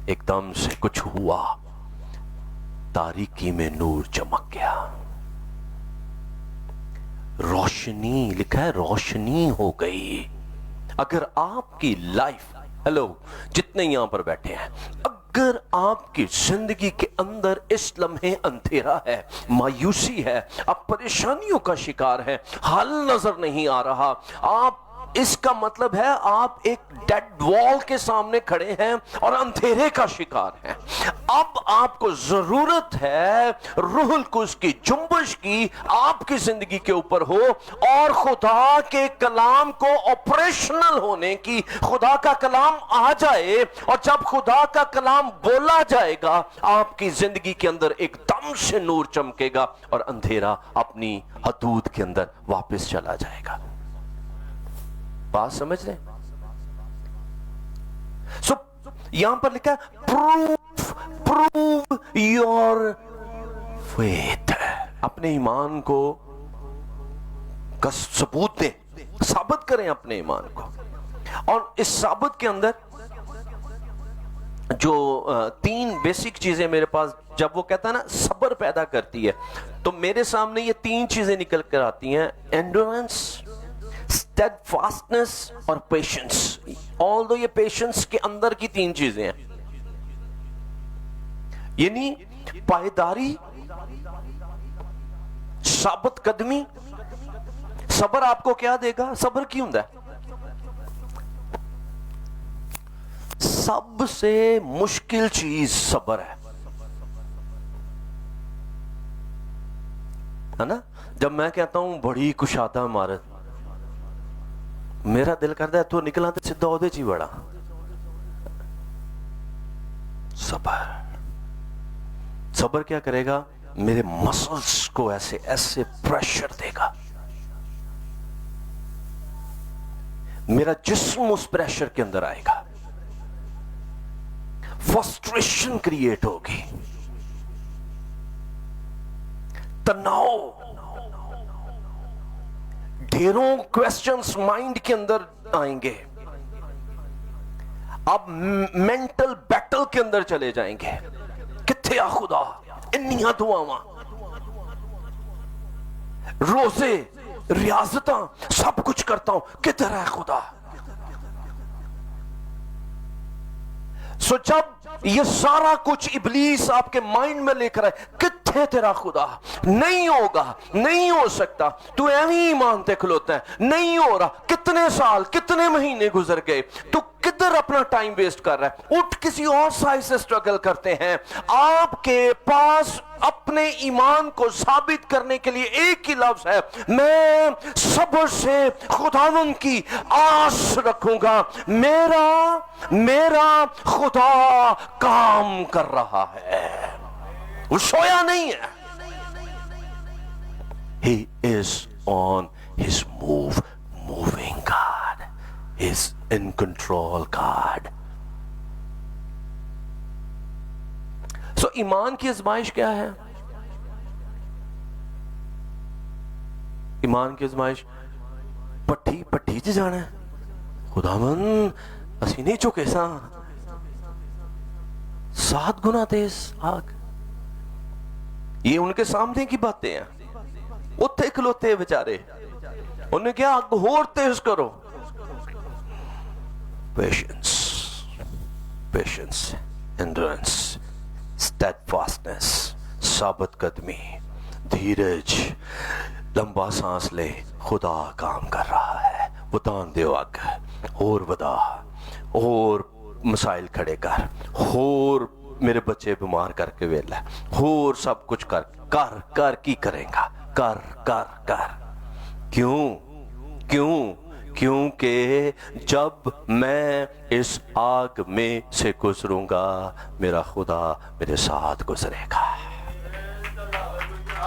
ایک دم سے کچھ ہوا، تاریکی میں نور چمک گیا، روشنی، لکھا ہے روشنی ہو گئی۔ اگر آپ کی لائف، ہیلو جتنے یہاں پر بیٹھے ہیں، اگر آپ کی زندگی کے اندر اس لمحے اندھیرا ہے، مایوسی ہے، آپ پریشانیوں کا شکار ہیں، حل نظر نہیں آ رہا، آپ، اس کا مطلب ہے آپ ایک ڈیڈ وال کے سامنے کھڑے ہیں اور اندھیرے کا شکار ہیں۔ اب آپ کو ضرورت ہے روح القدس کی جنبش کی آپ کی زندگی کے اوپر ہو، اور خدا کے کلام کو آپریشنل ہونے کی، خدا کا کلام آ جائے، اور جب خدا کا کلام بولا جائے گا آپ کی زندگی کے اندر ایک دم سے نور چمکے گا، اور اندھیرا اپنی حدود کے اندر واپس چلا جائے گا۔ بات سمجھ رہے ہیں؟ سو یہاں پر لکھا ہے پروو یور فیتھ، اپنے ایمان کو کا ثبوت دیں، ثابت کریں اپنے ایمان کو۔ اور اس ثابت کے اندر جو تین بیسک چیزیں میرے پاس، جب وہ کہتا ہے نا صبر پیدا کرتی ہے، تو میرے سامنے یہ تین چیزیں نکل کر آتی ہیں، اینڈورنس، steadfastness اور پیشنس۔ although یہ پیشنس کے اندر کی تین چیزیں ہیں، یعنی پائیداری، ثابت قدمی۔ صبر آپ کو کیا دے گا؟ صبر کیوں ہے؟ سب سے مشکل چیز صبر ہے نا؟ جب میں کہتا ہوں بڑی کشادہ عمارت، میرا دل کرتا ہے تو نکلا تو سدھا اودے چی بڑا۔ صبر کیا کرے گا؟ میرے مسلز کو ایسے ایسے پریشر دے گا، میرا جسم اس پریشر کے اندر آئے گا، فرسٹریشن کریٹ ہوگی، تناؤ، ڈھیروں کویسچنز مائنڈ کے اندر آئیں گے، آپ مینٹل بیٹل کے اندر چلے جائیں گے، کتھے آ خدا، انیاں دعاواں، روزے، ریاضتاں، سب کچھ کرتا ہوں، کدھر ہے خدا؟ سو جب یہ سارا کچھ ابلیس آپ کے مائنڈ میں لے کر آئے، کتھے تیرا خدا؟ نہیں ہوگا، نہیں ہو سکتا، تو ایویں ایمان تے کھلوتا ہے، نہیں ہو رہا، کتنے سال، کتنے مہینے گزر گئے، تو کدھر اپنا ٹائم ویسٹ کر رہا ہے؟ اٹھ کسی اور سائز سے سٹرگل کرتے ہیں۔ آپ کے پاس اپنے ایمان کو ثابت کرنے کے لیے ایک ہی لفظ ہے، میں صبر سے خداوند کی آس رکھوں گا، میرا خدا کام کر رہا ہے، وہ سویا نہیں ہے۔ He is on his move, moving God. He in control God. So ایمان کی آزمائش کیا ہے؟ ایمان کی آزمائش پٹھی چ جانا ہے. خداون اسی نہیں چکے سا 7 گنا تیز آگ. یہ ان کے سامنے کی باتیں ہیں. اتھے کھلوتے بیچارے, انہوں نے کیا آگ اور تیز کرو. پیشنس, انڈورنس, اسٹیڈفاسٹنس, ثابت قدمی, دھیرج, لمبا سانس لے. خدا کام کر رہا ہے. بتان دیو اگ اور ودا, اور مسائل کھڑے اور میرے بچے بیمار کر کے ویلا, اور سب کچھ کر کی کریں گا. کر کیوں کیونکہ جب میں اس آگ میں سے گزروں گا میرا خدا میرے ساتھ گزرے گا.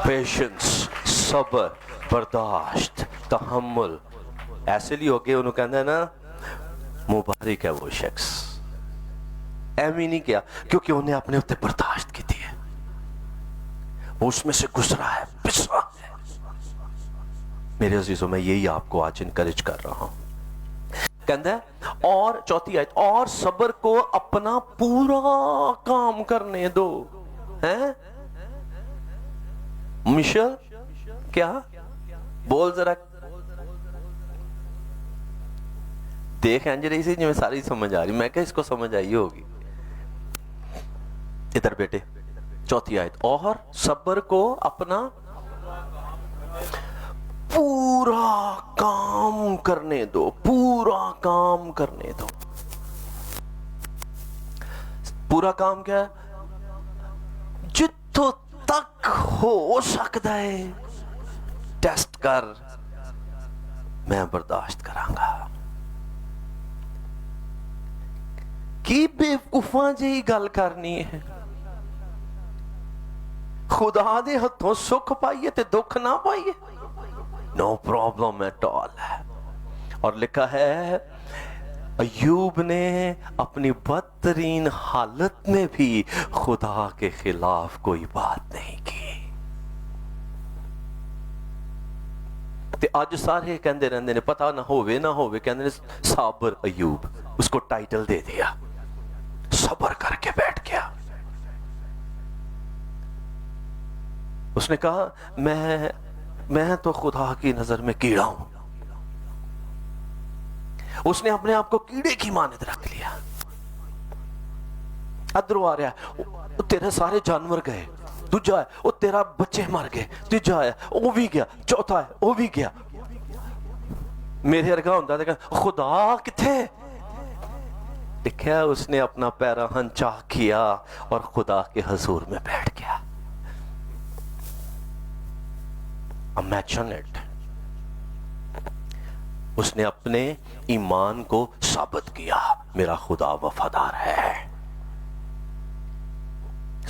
پیشنس, صبر, برداشت, تحمل. ایسے لیے ہو گئے انہوں کہنا ہے نا مبارک ہے وہ شخص. ایمی نہیں کیا کیونکہ انہیں اپنے اوپر برداشت کی تھی, وہ اس میں سے گزرا ہے, پسرا ہے. میرے عزیزوں میں یہی آپ کو آج انکریج کر رہا ہوں. کہتا ہے اور 4 آیت, اور صبر کو اپنا پورا کام کرنے دو. ہیں مشل کیا بول ذرا, دیکھ انجلی سے جو میں ساری سمجھ آ رہی, میں کہ اس کو سمجھ آئی ہوگی. ادھر بیٹے 4 آیت, اور صبر کو اپنا پورا کام کرنے دو. پورا کام کرنے دو. پورا کام کیا ہے؟ جتوں تک ہو سکتا ہے ٹیسٹ کر, میں برداشت کراں گا. کی بیوقوفاں جی گل کرنی ہے. خدا دے ہتھوں سکھ پائیے تے دکھ نہ پائیے, نو پرابلم ایٹ آل. اور لکھا ہے ایوب نے اپنی بدترین حالت میں بھی خدا کے خلاف کوئی بات نہیں کی. تے آج سارے کہندے رہندے نے پتہ نہ ہووے کہندے نے صابر ایوب, اس کو ٹائٹل دے دیا, صبر کر کے بیٹھ گیا. اس نے کہا میں تو خدا کی نظر میں کیڑا ہوں. اس نے اپنے آپ کو کیڑے کی مانند رکھ لیا. ادھر آ رہا ہے تیرے سارے جانور گئے, دوجا ہے وہ تیرا بچے مر گئے, تیجا ہے وہ بھی گیا, چوتھا ہے وہ بھی گیا. میرے ارگا ہوندہ تھا کہ خدا کتھے. دیکھا اس نے اپنا پیراہن چاک کیا اور خدا کے حضور میں بیٹھ گیا. Imagine it. اس نے اپنے ایمان کو ثابت کیا, میرا خدا وفادار ہے.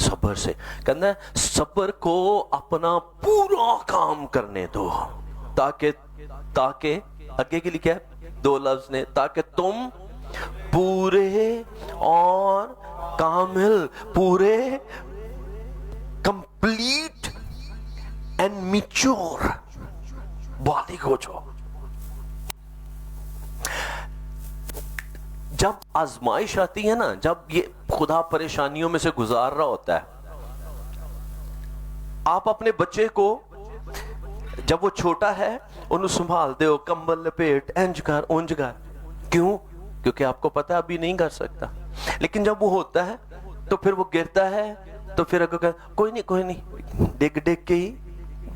صبر سے کہنا ہے صبر کو اپنا پورا کام کرنے دو, تاکہ آگے کے لیے کیا ہے 2 لفظ نے, تاکہ تم پورے اور کامل, پورے کمپلیٹ اینڈ میچور بالغ ہو جاؤ. جب آزمائش آتی ہے نا, جب یہ خدا پریشانیوں میں سے گزار رہا ہوتا ہے, آپ اپنے بچے کو جب وہ چھوٹا ہے انہوں سنبھال دے ہو, کمبل لپیٹ, انج کر اونج کر. کیوں؟ کیونکہ آپ کو پتہ ابھی نہیں کر سکتا. لیکن جب وہ ہوتا ہے تو پھر وہ گرتا ہے تو پھر اگر کوئی نہیں ڈگ کے ہی,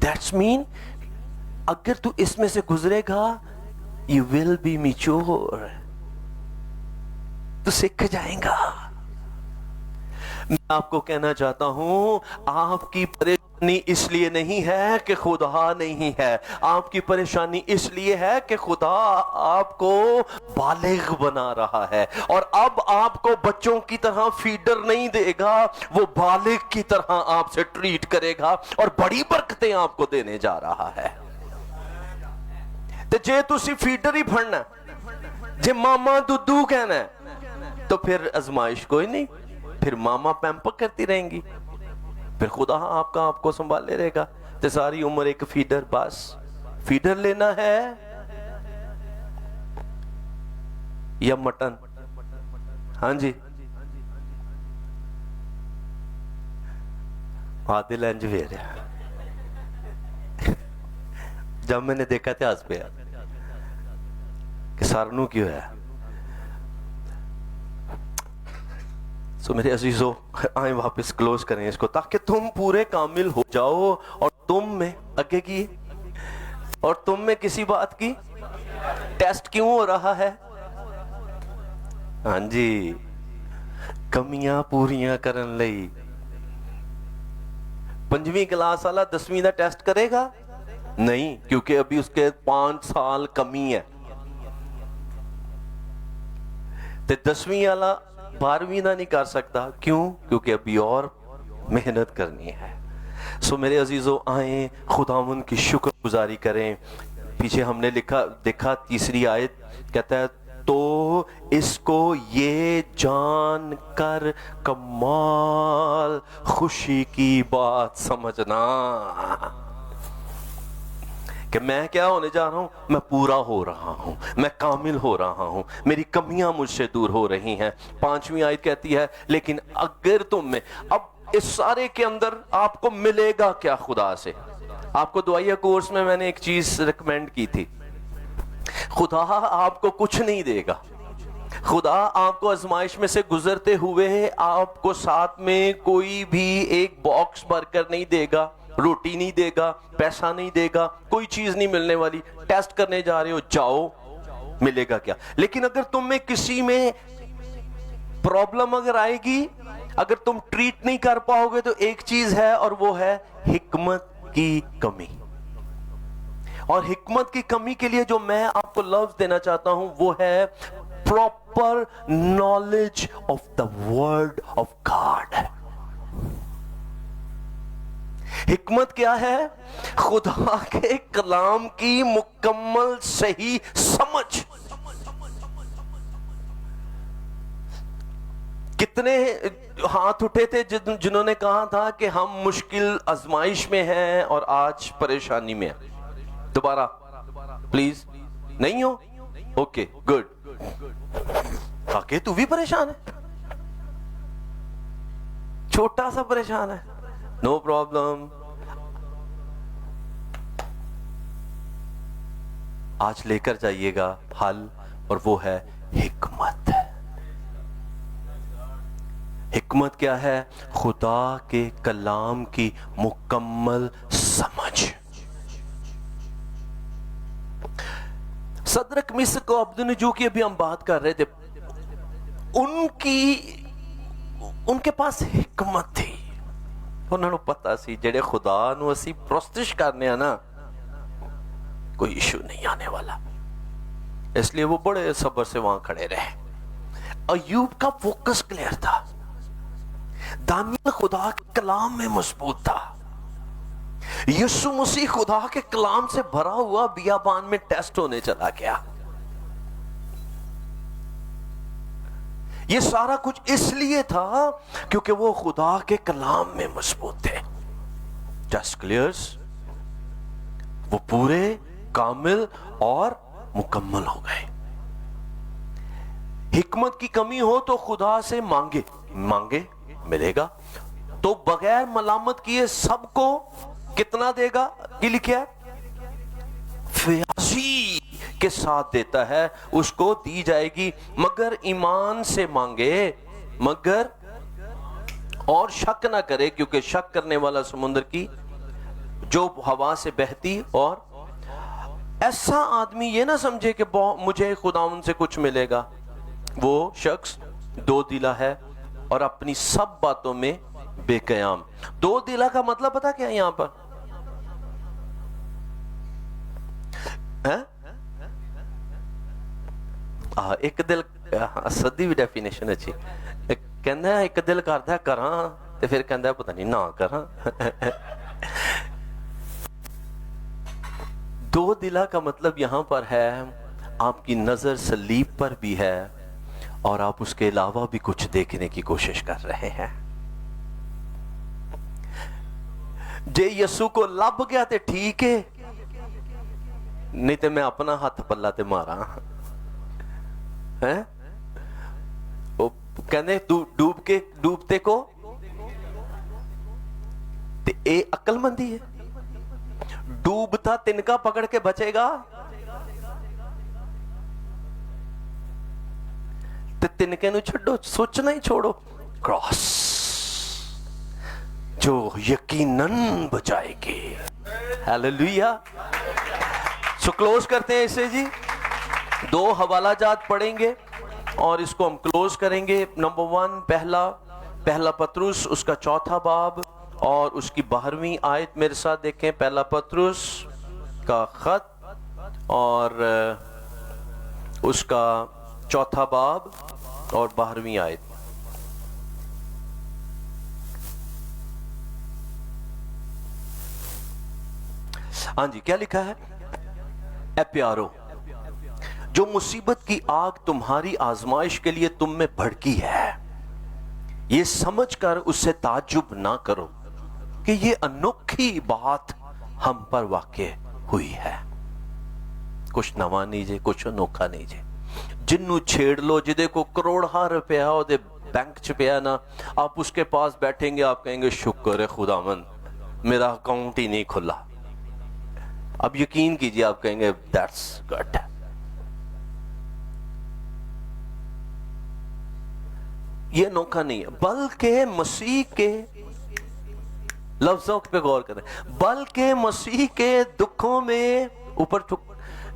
دیٹس مین اگر تو اس میں سے گزرے گا you will be mature, تو سکھ جائیں گا. میں آپ کو کہنا چاہتا ہوں آپ کی پریشانی اس لیے نہیں ہے کہ خدا نہیں ہے, آپ کی پریشانی اس لیے ہے کہ خدا آپ کو بالغ بنا رہا ہے, اور اب آپ کو بچوں کی طرح فیڈر نہیں دے گا, وہ بالغ کی طرح آپ سے ٹریٹ کرے گا اور بڑی برکتیں آپ کو دینے جا رہا ہے. تے جے تسی فیڈر ہی پھڑنا جے ماما دودو کہنا ہے تو پھر آزمائش کوئی نہیں، پھر ماما پیمپر کرتی رہیں گی، پھر خدا آپ کو سنبھالے رہے گا۔ تو ساری عمر ایک فیڈر، بس فیڈر لینا ہے یا مٹن؟ ہاں جی، عادل انج بھی رہا، جب میں نے دیکھا تھا ہنس پہ کہ سارنو کیوں ہے۔ سو میرے عزیزو، آئیں واپس کلوز کریں اس کو، تاکہ تم پورے کامل ہو جاؤ، اور تم میں اگے کی، اور تم میں کسی بات کی ٹیسٹ کیوں ہو رہا ہے؟ ہاں جی، کمیاں پوریاں کرن لئی۔ 5ویں کلاس والا 10ویں دا ٹیسٹ کرے گا نہیں، کیونکہ ابھی اس کے 5 سال کمی ہے۔ تے 10ویں والا 12ویں دا نہیں کر سکتا، کیوں؟ کیونکہ ابھی اور محنت کرنی ہے۔ سو میرے عزیزو، آئیں خداوند کی شکر گزاری کریں۔ پیچھے ہم نے دیکھا تیسری آیت کہتا ہے تو اس کو یہ جان کر کمال خوشی کی بات سمجھنا کہ میں کیا ہونے جا رہا ہوں، میں پورا ہو رہا ہوں، میں کامل ہو رہا ہوں، میری کمیاں مجھ سے دور ہو رہی ہیں۔ 5ویں آیت کہتی ہے لیکن اگر تم میں، اب اس سارے کے اندر آپ کو ملے گا کیا خدا سے؟ آپ کو دعائیہ کورس میں نے ایک چیز ریکمینڈ کی تھی، خدا آپ کو کچھ نہیں دے گا، خدا آپ کو آزمائش میں سے گزرتے ہوئے آپ کو ساتھ میں کوئی بھی ایک باکس بھر کر نہیں دے گا، روٹی نہیں دے گا، پیسہ نہیں دے گا، کوئی چیز نہیں ملنے والی۔ ٹیسٹ کرنے جا رہے ہو، جاؤ، ملے گا کیا؟ لیکن اگر تم میں کسی میں پرابلم اگر آئے گی، اگر تم ٹریٹ نہیں کر پاؤ گے، تو ایک چیز ہے، اور وہ ہے حکمت کی کمی۔ اور حکمت کی کمی کے لیے جو میں آپ کو لفظ دینا چاہتا ہوں وہ ہے proper knowledge of the word of God۔ حکمت کیا ہے؟ خدا کے کلام کی مکمل صحیح سمجھ۔ کتنے ہاتھ اٹھے تھے جنہوں نے کہا تھا کہ ہم مشکل آزمائش میں ہیں اور آج پریشانی میں ہیں؟ دوبارہ پلیز، نہیں ہو؟ Okay good. آکے تو بھی پریشان ہے، چھوٹا سا پریشان ہے، نو پرابلم، آج لے کر جائیے گا حل، اور وہ ہے حکمت۔ حکمت کیا ہے؟ خدا کے کلام کی مکمل سمجھ۔ صدرک مسک و عبدالنجو کی ابھی ہم بات کر رہے تھے، ان کے پاس حکمت تھی، انہوں نے پتا سی جڑے خدا نو اسی پرستش کرنے ہیں نا، کوئی ایشو نہیں آنے والا، اس لیے وہ بڑے صبر سے وہاں کھڑے رہے۔ ایوب کا فوکس کلیئر تھا، دانیال خدا کے کلام میں مضبوط تھا، یسوع مسیح خدا کے کلام سے بھرا ہوا بیابان میں ٹیسٹ ہونے چلا گیا۔ یہ سارا کچھ اس لیے تھا کیونکہ وہ خدا کے کلام میں مضبوط تھے۔ ٹیسٹ کلیئرز، وہ پورے کامل اور مکمل ہو گئے۔ حکمت کی کمی ہو تو خدا سے مانگے ملے گا، تو بغیر ملامت کیے سب کو کتنا دے گا؟ یہ لکھیا فیاضی کے ساتھ دیتا ہے، اس کو دی جائے گی، مگر ایمان سے مانگے، مگر اور شک نہ کرے، کیونکہ شک کرنے والا سمندر کی جو ہوا سے بہتی، اور ایسا آدمی یہ نہ سمجھے کہ مجھے خداوند سے کچھ ملے گا۔ وہ شخص دو دلا ہے اور اپنی سب باتوں میں بے قیام۔ دو دلا کا مطلب پتا کیا ہے یہاں پر؟ ایک دل، سدی بھی ڈیفینیشن اچھی، کہندا ہے ایک دل کردا ہے کراں تے پھر کہندا ہے پتہ نہیں نہ کراں۔ دو دلا کا مطلب یہاں پر ہے آپ کی نظر صلیب پر بھی ہے اور آپ اس کے علاوہ بھی کچھ دیکھنے کی کوشش کر رہے ہیں. جے یسو کو لب گیا تے ٹھیک ہے، نہیں تے میں اپنا ہاتھ پلا تے مارا. وہ کہنے ڈوبتے کو تے اے عقل مندی ہے. ڈوبتا تنکا پکڑ کے بچے گا تے تنکے نو چھڑو، سوچنا ہی چھوڑو. کراس جو یقیناً بچائے گی. ہیلیلویا. سو کلوز کرتے ہیں اسے جی. 2 حوالہ جات پڑھیں گے اور اس کو ہم کلوز کریں گے. نمبر 1 پہلا پطرس اس کا 4 باب اور اس کی 12ویں آیت میرے ساتھ دیکھیں. پہلا پطرس کا خط اور اس کا 4 باب اور 12ویں آیت. ہاں جی، کیا لکھا ہے؟ اے پیارو، جو مصیبت کی آگ تمہاری آزمائش کے لیے تم میں بھڑکی ہے، یہ سمجھ کر اس سے تعجب نہ کرو کہ یہ انوکھی بات ہم پر واقع ہوئی ہے. کچھ نواں نہیں جے، کچھ انوکھا نہیں جے. جنوں چھیڑ لو، جدے کو کروڑاں روپیہ ہو دے بینک چ پیا نا، آپ اس کے پاس بیٹھیں گے، آپ کہیں گے شکر ہے خداوند میرا اکاؤنٹ ہی نہیں کھلا. اب یقین کیجئے، آپ کہیں گے دیٹس گڈ. یہ انوکھا نہیں ہے، بلکہ مسیح کے لفظوں پہ غور کریں، بلکہ مسیح کے دکھوں میں اوپر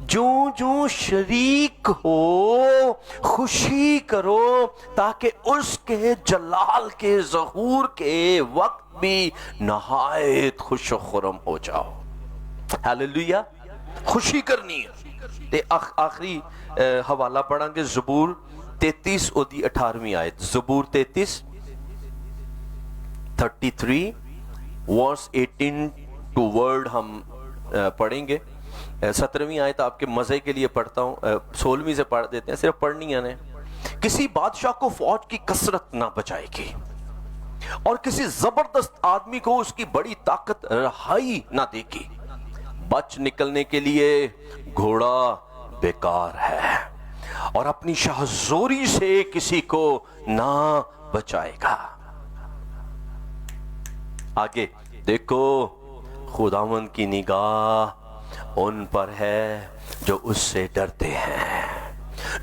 جو شریک ہو خوشی کرو، تاکہ اس کے جلال کے ظہور کے وقت بھی نہایت خوش و خرم ہو جاؤ. ہیلیلویا. خوشی کرنی ہے. آخری حوالہ پڑھیں گے زبور 33 اور 18ویں آیت. زبور 33 ورس 18 ٹو ورڈ ہم پڑھیں گے. 17ویں آیت آپ کے مزے کے لیے پڑھتا ہوں، 16ویں سے پڑھ دیتے ہیں، صرف پڑھنی ہے. کسی بادشاہ کو فوج کی کثرت نہ بچائے گی، اور کسی زبردست آدمی کو اس کی بڑی طاقت رہائی نہ دے گی. بچ نکلنے کے لیے گھوڑا بیکار ہے، اور اپنی شاہزوری سے کسی کو نہ بچائے گا. آگے دیکھو، خداوند کی نگاہ ان پر ہے جو اس سے ڈرتے ہیں،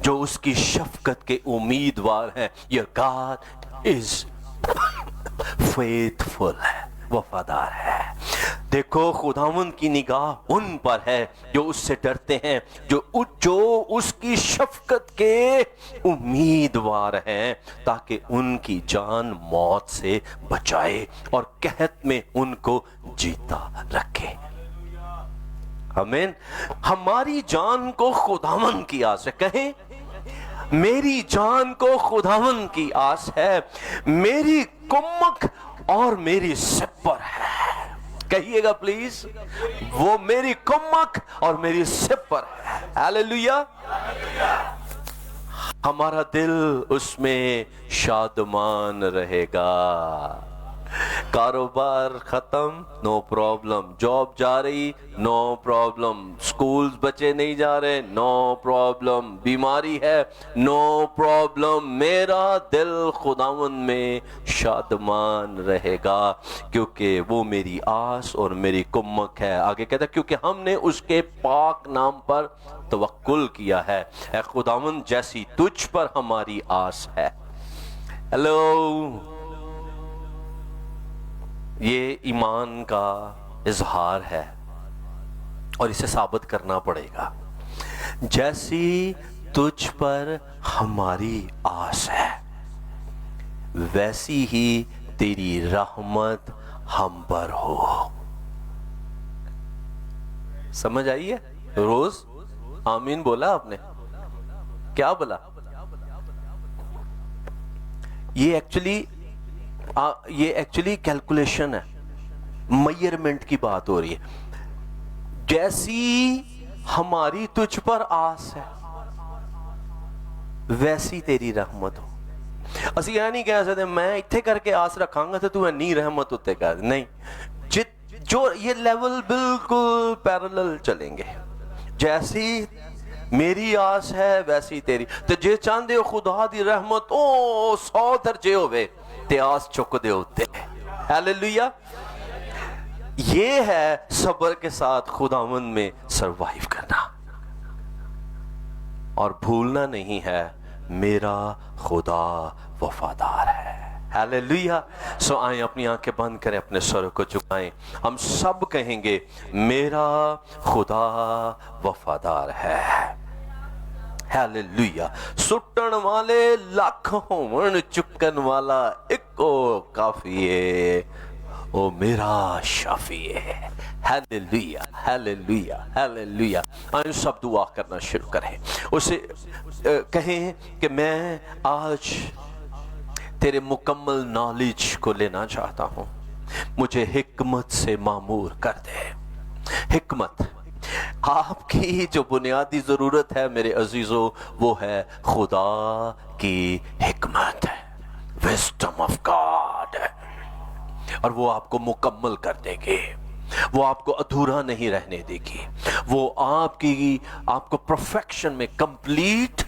جو اس کی شفقت کے امیدوار ہیں. Your God is faithful، وفادار ہے. دیکھو، خداوند کی نگاہ ان پر ہے جو اس سے ڈرتے ہیں، جو اس کی شفقت کے امیدوار ہیں، تاکہ ان کی جان موت سے بچائے اور قحط میں ان کو جیتا رکھے. آمین. ہماری جان کو خداوند کی آس ہے. کہیں میری جان کو خداوند کی آس ہے، میری کمک اور میری سپر ہے. کہیے گا پلیز، وہ میری کمک اور میری سپر ہے. ہیلیلویا. ہمارا دل اس میں شادمان رہے گا. کاروبار ختم، نو پرابلم. جاب جا رہی، نو پرابلم. سکولز بچے نہیں جا رہے، نو پرابلم. بیماری ہے، نو پرابلم. میرا دل خداوند میں شادمان رہے گا، کیونکہ وہ میری آس اور میری کمک ہے. آگے کہتا ہے کیونکہ ہم نے اس کے پاک نام پر توکل کیا ہے. اے خداوند، جیسی تجھ پر ہماری آس ہے. ہیلو. یہ ایمان کا اظہار ہے اور اسے ثابت کرنا پڑے گا. جیسی تجھ پر ہماری آس ہے، ویسی ہی تیری رحمت ہم پر ہو. سمجھ آئی ہے؟ روز آمین بولا آپ نے؟ کیا بولا؟ یہ ایکچولی کیلکولیشن ہے، میئرمنٹ کی بات ہو رہی ہے. جیسی ہماری تجھ پر آس ہے، ویسی تیری رحمت ہو. اسی یہ نہیں کہہ سکتے میں اتنے کر کے آس رکھاں گا تو نہیں رحمت اتنے کر, نہیں, جو یہ لیول بالکل پیرلل چلیں گے. جیسی میری آس ہے ویسی تیری. تے جے چاندے ہو خدا دی رحمت 100 درجے ہوئے تے آس چک دے ہوتے. ہیلیلویا. یہ ہے صبر کے ساتھ خداوند میں سروائیو کرنا, اور بھولنا نہیں ہے میرا خدا وفادار ہے. ہیلیلویا. سو آئیں اپنی آنکھیں بند کریں, اپنے سر کو جھکائیں, ہم سب کہیں گے میرا خدا وفادار ہے. ہیلیلویا. سٹن والے لاکھ ہون چکن والا ایکو کافی ہے, او میرا شافی ہے. Hallelujah hallelujah hallelujah. آئیں سب دعا کرنا شروع کریں, اسے کہیں کہ میں آج تیرے مکمل نالج کو لینا چاہتا ہوں, مجھے حکمت سے معمور کر دے. حکمت آپ کی جو بنیادی ضرورت ہے میرے عزیزو, وہ ہے خدا کی حکمت, وزڈم آف گاڈ, اور وہ آپ کو مکمل کر دے گی, وہ آپ کو ادھورا نہیں رہنے دے گی, وہ آپ کو پرفیکشن میں کمپلیٹ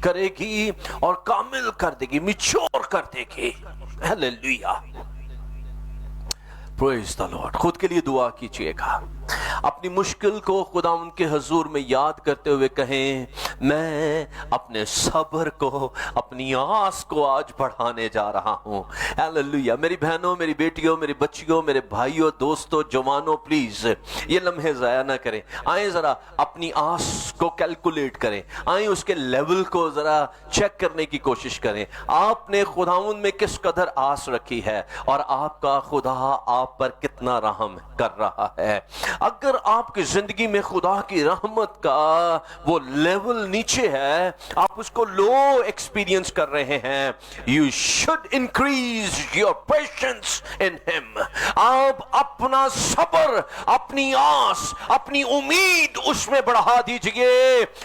کرے گی اور کامل کر دے گی, میچور کر دے گی. ہیلیلویا. پریز دی لارڈ. خود کے لیے دعا کیجئے گا, اپنی مشکل کو خدا ان کے حضور میں یاد کرتے ہوئے کہیں میں اپنے صبر کو, اپنی آس کو آج بڑھانے جا رہا ہوں. ہیلیلویا. میری بہنوں, میری بیٹیوں, میری بچیوں, میرے بھائیوں, دوستوں, جوانوں, پلیز یہ لمحے ضائع نہ کریں. آئیں ذرا اپنی آس کو کیلکولیٹ کریں, آئیں اس کے لیول کو ذرا چیک کرنے کی کوشش کریں. آپ نے خداوند میں کس قدر آس رکھی ہے, اور آپ کا خدا آپ پر کتنا رحم کر رہا ہے. اگر آپ کی زندگی میں خدا کی رحمت کا وہ لیول نیچے ہے, آپ اس کو لو ایکسپیرینس کر رہے ہیں, you should increase your patience in him. آپ اپنا صبر, اپنی آس, اپنی امید اس میں بڑھا دیجئے,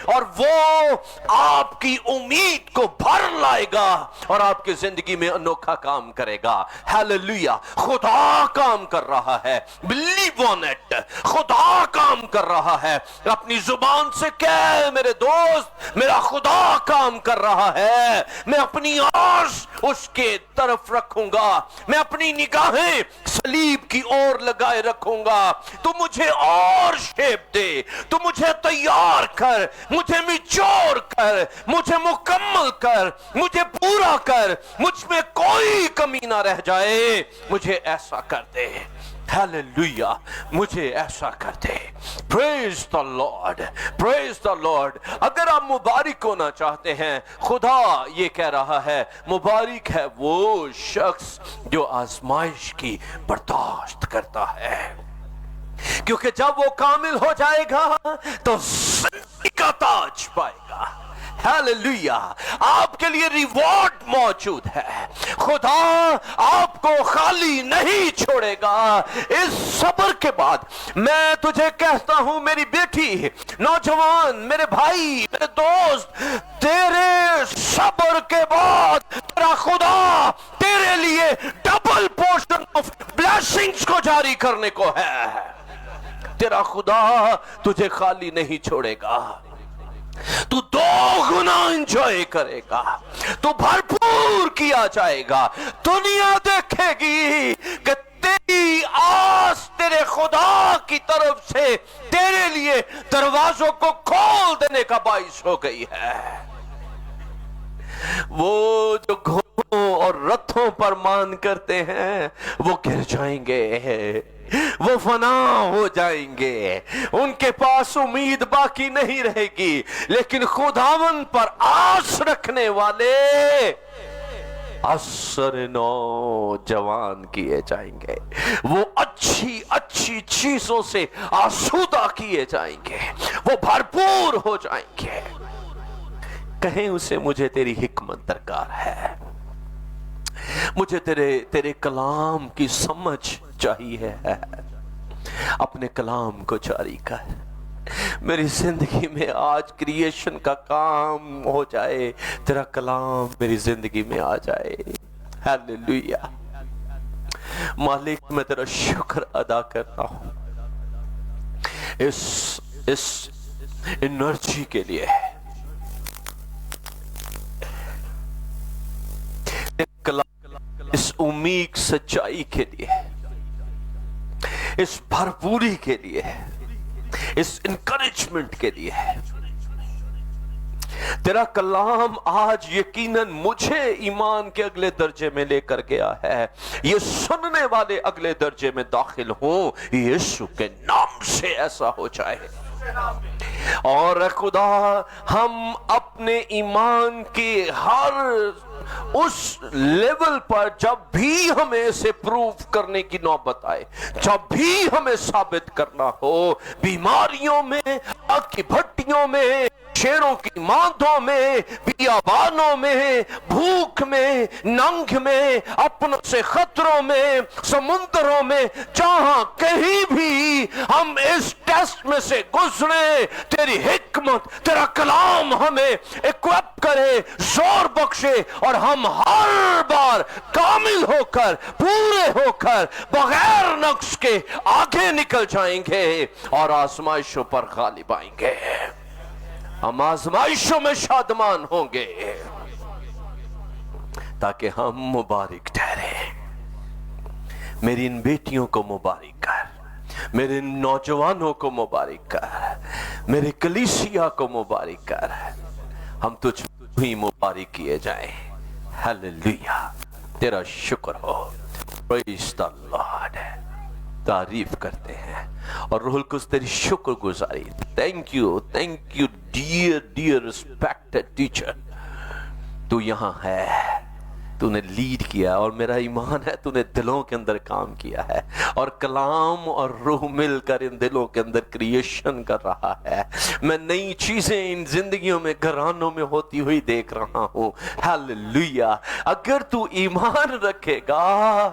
اور وہ آپ کی امید کو بھر لائے گا اور آپ کی زندگی میں انوکھا کام کرے گا. ہیلیلویا. خدا کام کر رہا ہے, believe on it. خدا کام کر رہا ہے. اپنی زبان سے کہہ میرے دوست, میرا خدا کام کر رہا ہے. میں اپنی آس اس کے طرف رکھوں گا, میں اپنی نگاہیں صلیب کی اور لگائے رکھوں گا. تو مجھے اور شیپ دے, تو مجھے تیار کر, مجھے میچور کر, مجھے مکمل کر, مجھے پورا کر, مجھ میں کوئی کمی نہ رہ جائے. مجھے ایسا کر دے. ہیلیلویا. مجھے ایسا کر دے. پریز دی لارڈ, پریز دی لارڈ. اگر آپ مبارک ہونا چاہتے ہیں, خدا یہ کہہ رہا ہے مبارک ہے وہ شخص جو آزمائش کی برداشت کرتا ہے, کیونکہ جب وہ کامل ہو جائے گا تو زندگی کا تاج پائے گا. ہیلیلویا. آپ کے لیے ریوارڈ موجود ہے. خدا آپ کو خالی نہیں چھوڑے گا. اس صبر کے بعد میں تجھے کہتا ہوں میری بیٹی, نوجوان, میرے بھائی, میرے دوست, تیرے صبر کے بعد تیرا خدا تیرے لیے ڈبل پورشن آف بلیسنگز کو جاری کرنے کو ہے. تیرا خدا تجھے خالی نہیں چھوڑے گا. تو دو گنا انجوائے کرے گا, تو بھرپور کیا جائے گا. دنیا دیکھے گی کہ تیری آس تیرے خدا کی طرف سے تیرے لیے دروازوں کو کھول دینے کا باعث ہو گئی ہے. وہ جو گھوڑوں اور رتھوں پر مان کرتے ہیں وہ گر جائیں گے, وہ فنا ہو جائیں گے, ان کے پاس امید باقی نہیں رہے گی. لیکن خداوند پر آس رکھنے والے اثر نو جوان کیے جائیں گے, وہ اچھی اچھی چیزوں سے آسودہ کیے جائیں گے, وہ بھرپور ہو جائیں گے. کہیں اسے مجھے تیری حکمت درکار ہے, مجھے تیرے کلام کی سمجھ چاہیے ہے. اپنے کلام کو جاری کر, میری زندگی میں آج کریشن کا کام ہو جائے، تیرا کلام میری زندگی میں آ جائے۔ ہیلیلویا۔ مالک میں تیرا شکر ادا کرتا ہوں اس انرجی کے لیے، اس امید سچائی کے لیے، اس بھرپوری کے لیے، اس انکریجمنٹ کے لیے۔ تیرا کلام آج یقیناً مجھے ایمان کے اگلے درجے میں لے کر گیا ہے، یہ سننے والے اگلے درجے میں داخل ہوں، یسوع کے نام سے ایسا ہو جائے۔ اور خدا ہم اپنے ایمان کے ہر اس لیول پر جب بھی ہمیں اسے پروف کرنے کی نوبت آئے، جب بھی ہمیں ثابت کرنا ہو، بیماریوں میں، آگ کی بھٹیوں میں، شیروں کی ماندوں میں، بیابانوں میں، بھوک میں، ننگ میں، اپنوں سے خطروں میں، سمندروں میں، جہاں کہیں بھی ہم اس ٹیسٹ میں سے گزرے، تیری حکمت، تیرا کلام ہمیں اکوپ کرے، زور بخشے، اور ہم ہر بار کامل ہو کر، پورے ہو کر، بغیر نقص کے آگے نکل جائیں گے اور آزمائشوں پر غالب آئیں گے۔ ہم آزمائشوں میں شادمان ہوں گے تاکہ ہم مبارک ٹھہرے۔ میری ان بیٹیوں کو مبارک کر، میرے ان نوجوانوں کو مبارک کر، میرے کلیسیا کو مبارک کر، ہم تجھ بھی مبارک کیے جائیں۔ ہیلیلویا، تیرا شکر ہو۔ پریز دی لارڈ، تعریف کرتے ہیں، اور روح القدس تیری شکر گزاری۔ Thank you dear respected teacher, تو یہاں ہے، تو نے لیڈ کیا، اور میرا ایمان ہے تو نے دلوں کے اندر کام کیا ہے، اور کلام اور روح مل کر ان دلوں کے اندر کریشن کر رہا ہے۔ میں نئی چیزیں ان زندگیوں میں، گھرانوں میں ہوتی ہوئی دیکھ رہا ہوں۔ ہیلیلویا۔ اگر تو ایمان رکھے گا،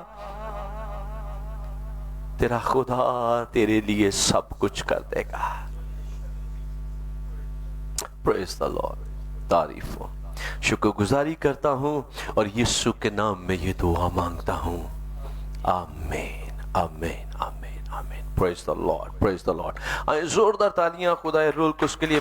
تیرا خدا تیرے لیے سب کچھ کر دے گا۔ پریز دی لارڈ، تعریف ہو۔ شکر گزاری کرتا ہوں اور یسوع کے نام میں یہ دعا مانگتا ہوں، آمین آمین آمین آمین۔ پریز دی لارڈ، پریز دی لارڈ۔ آئیں زوردار تالیاں خدا روح القدس کے لیے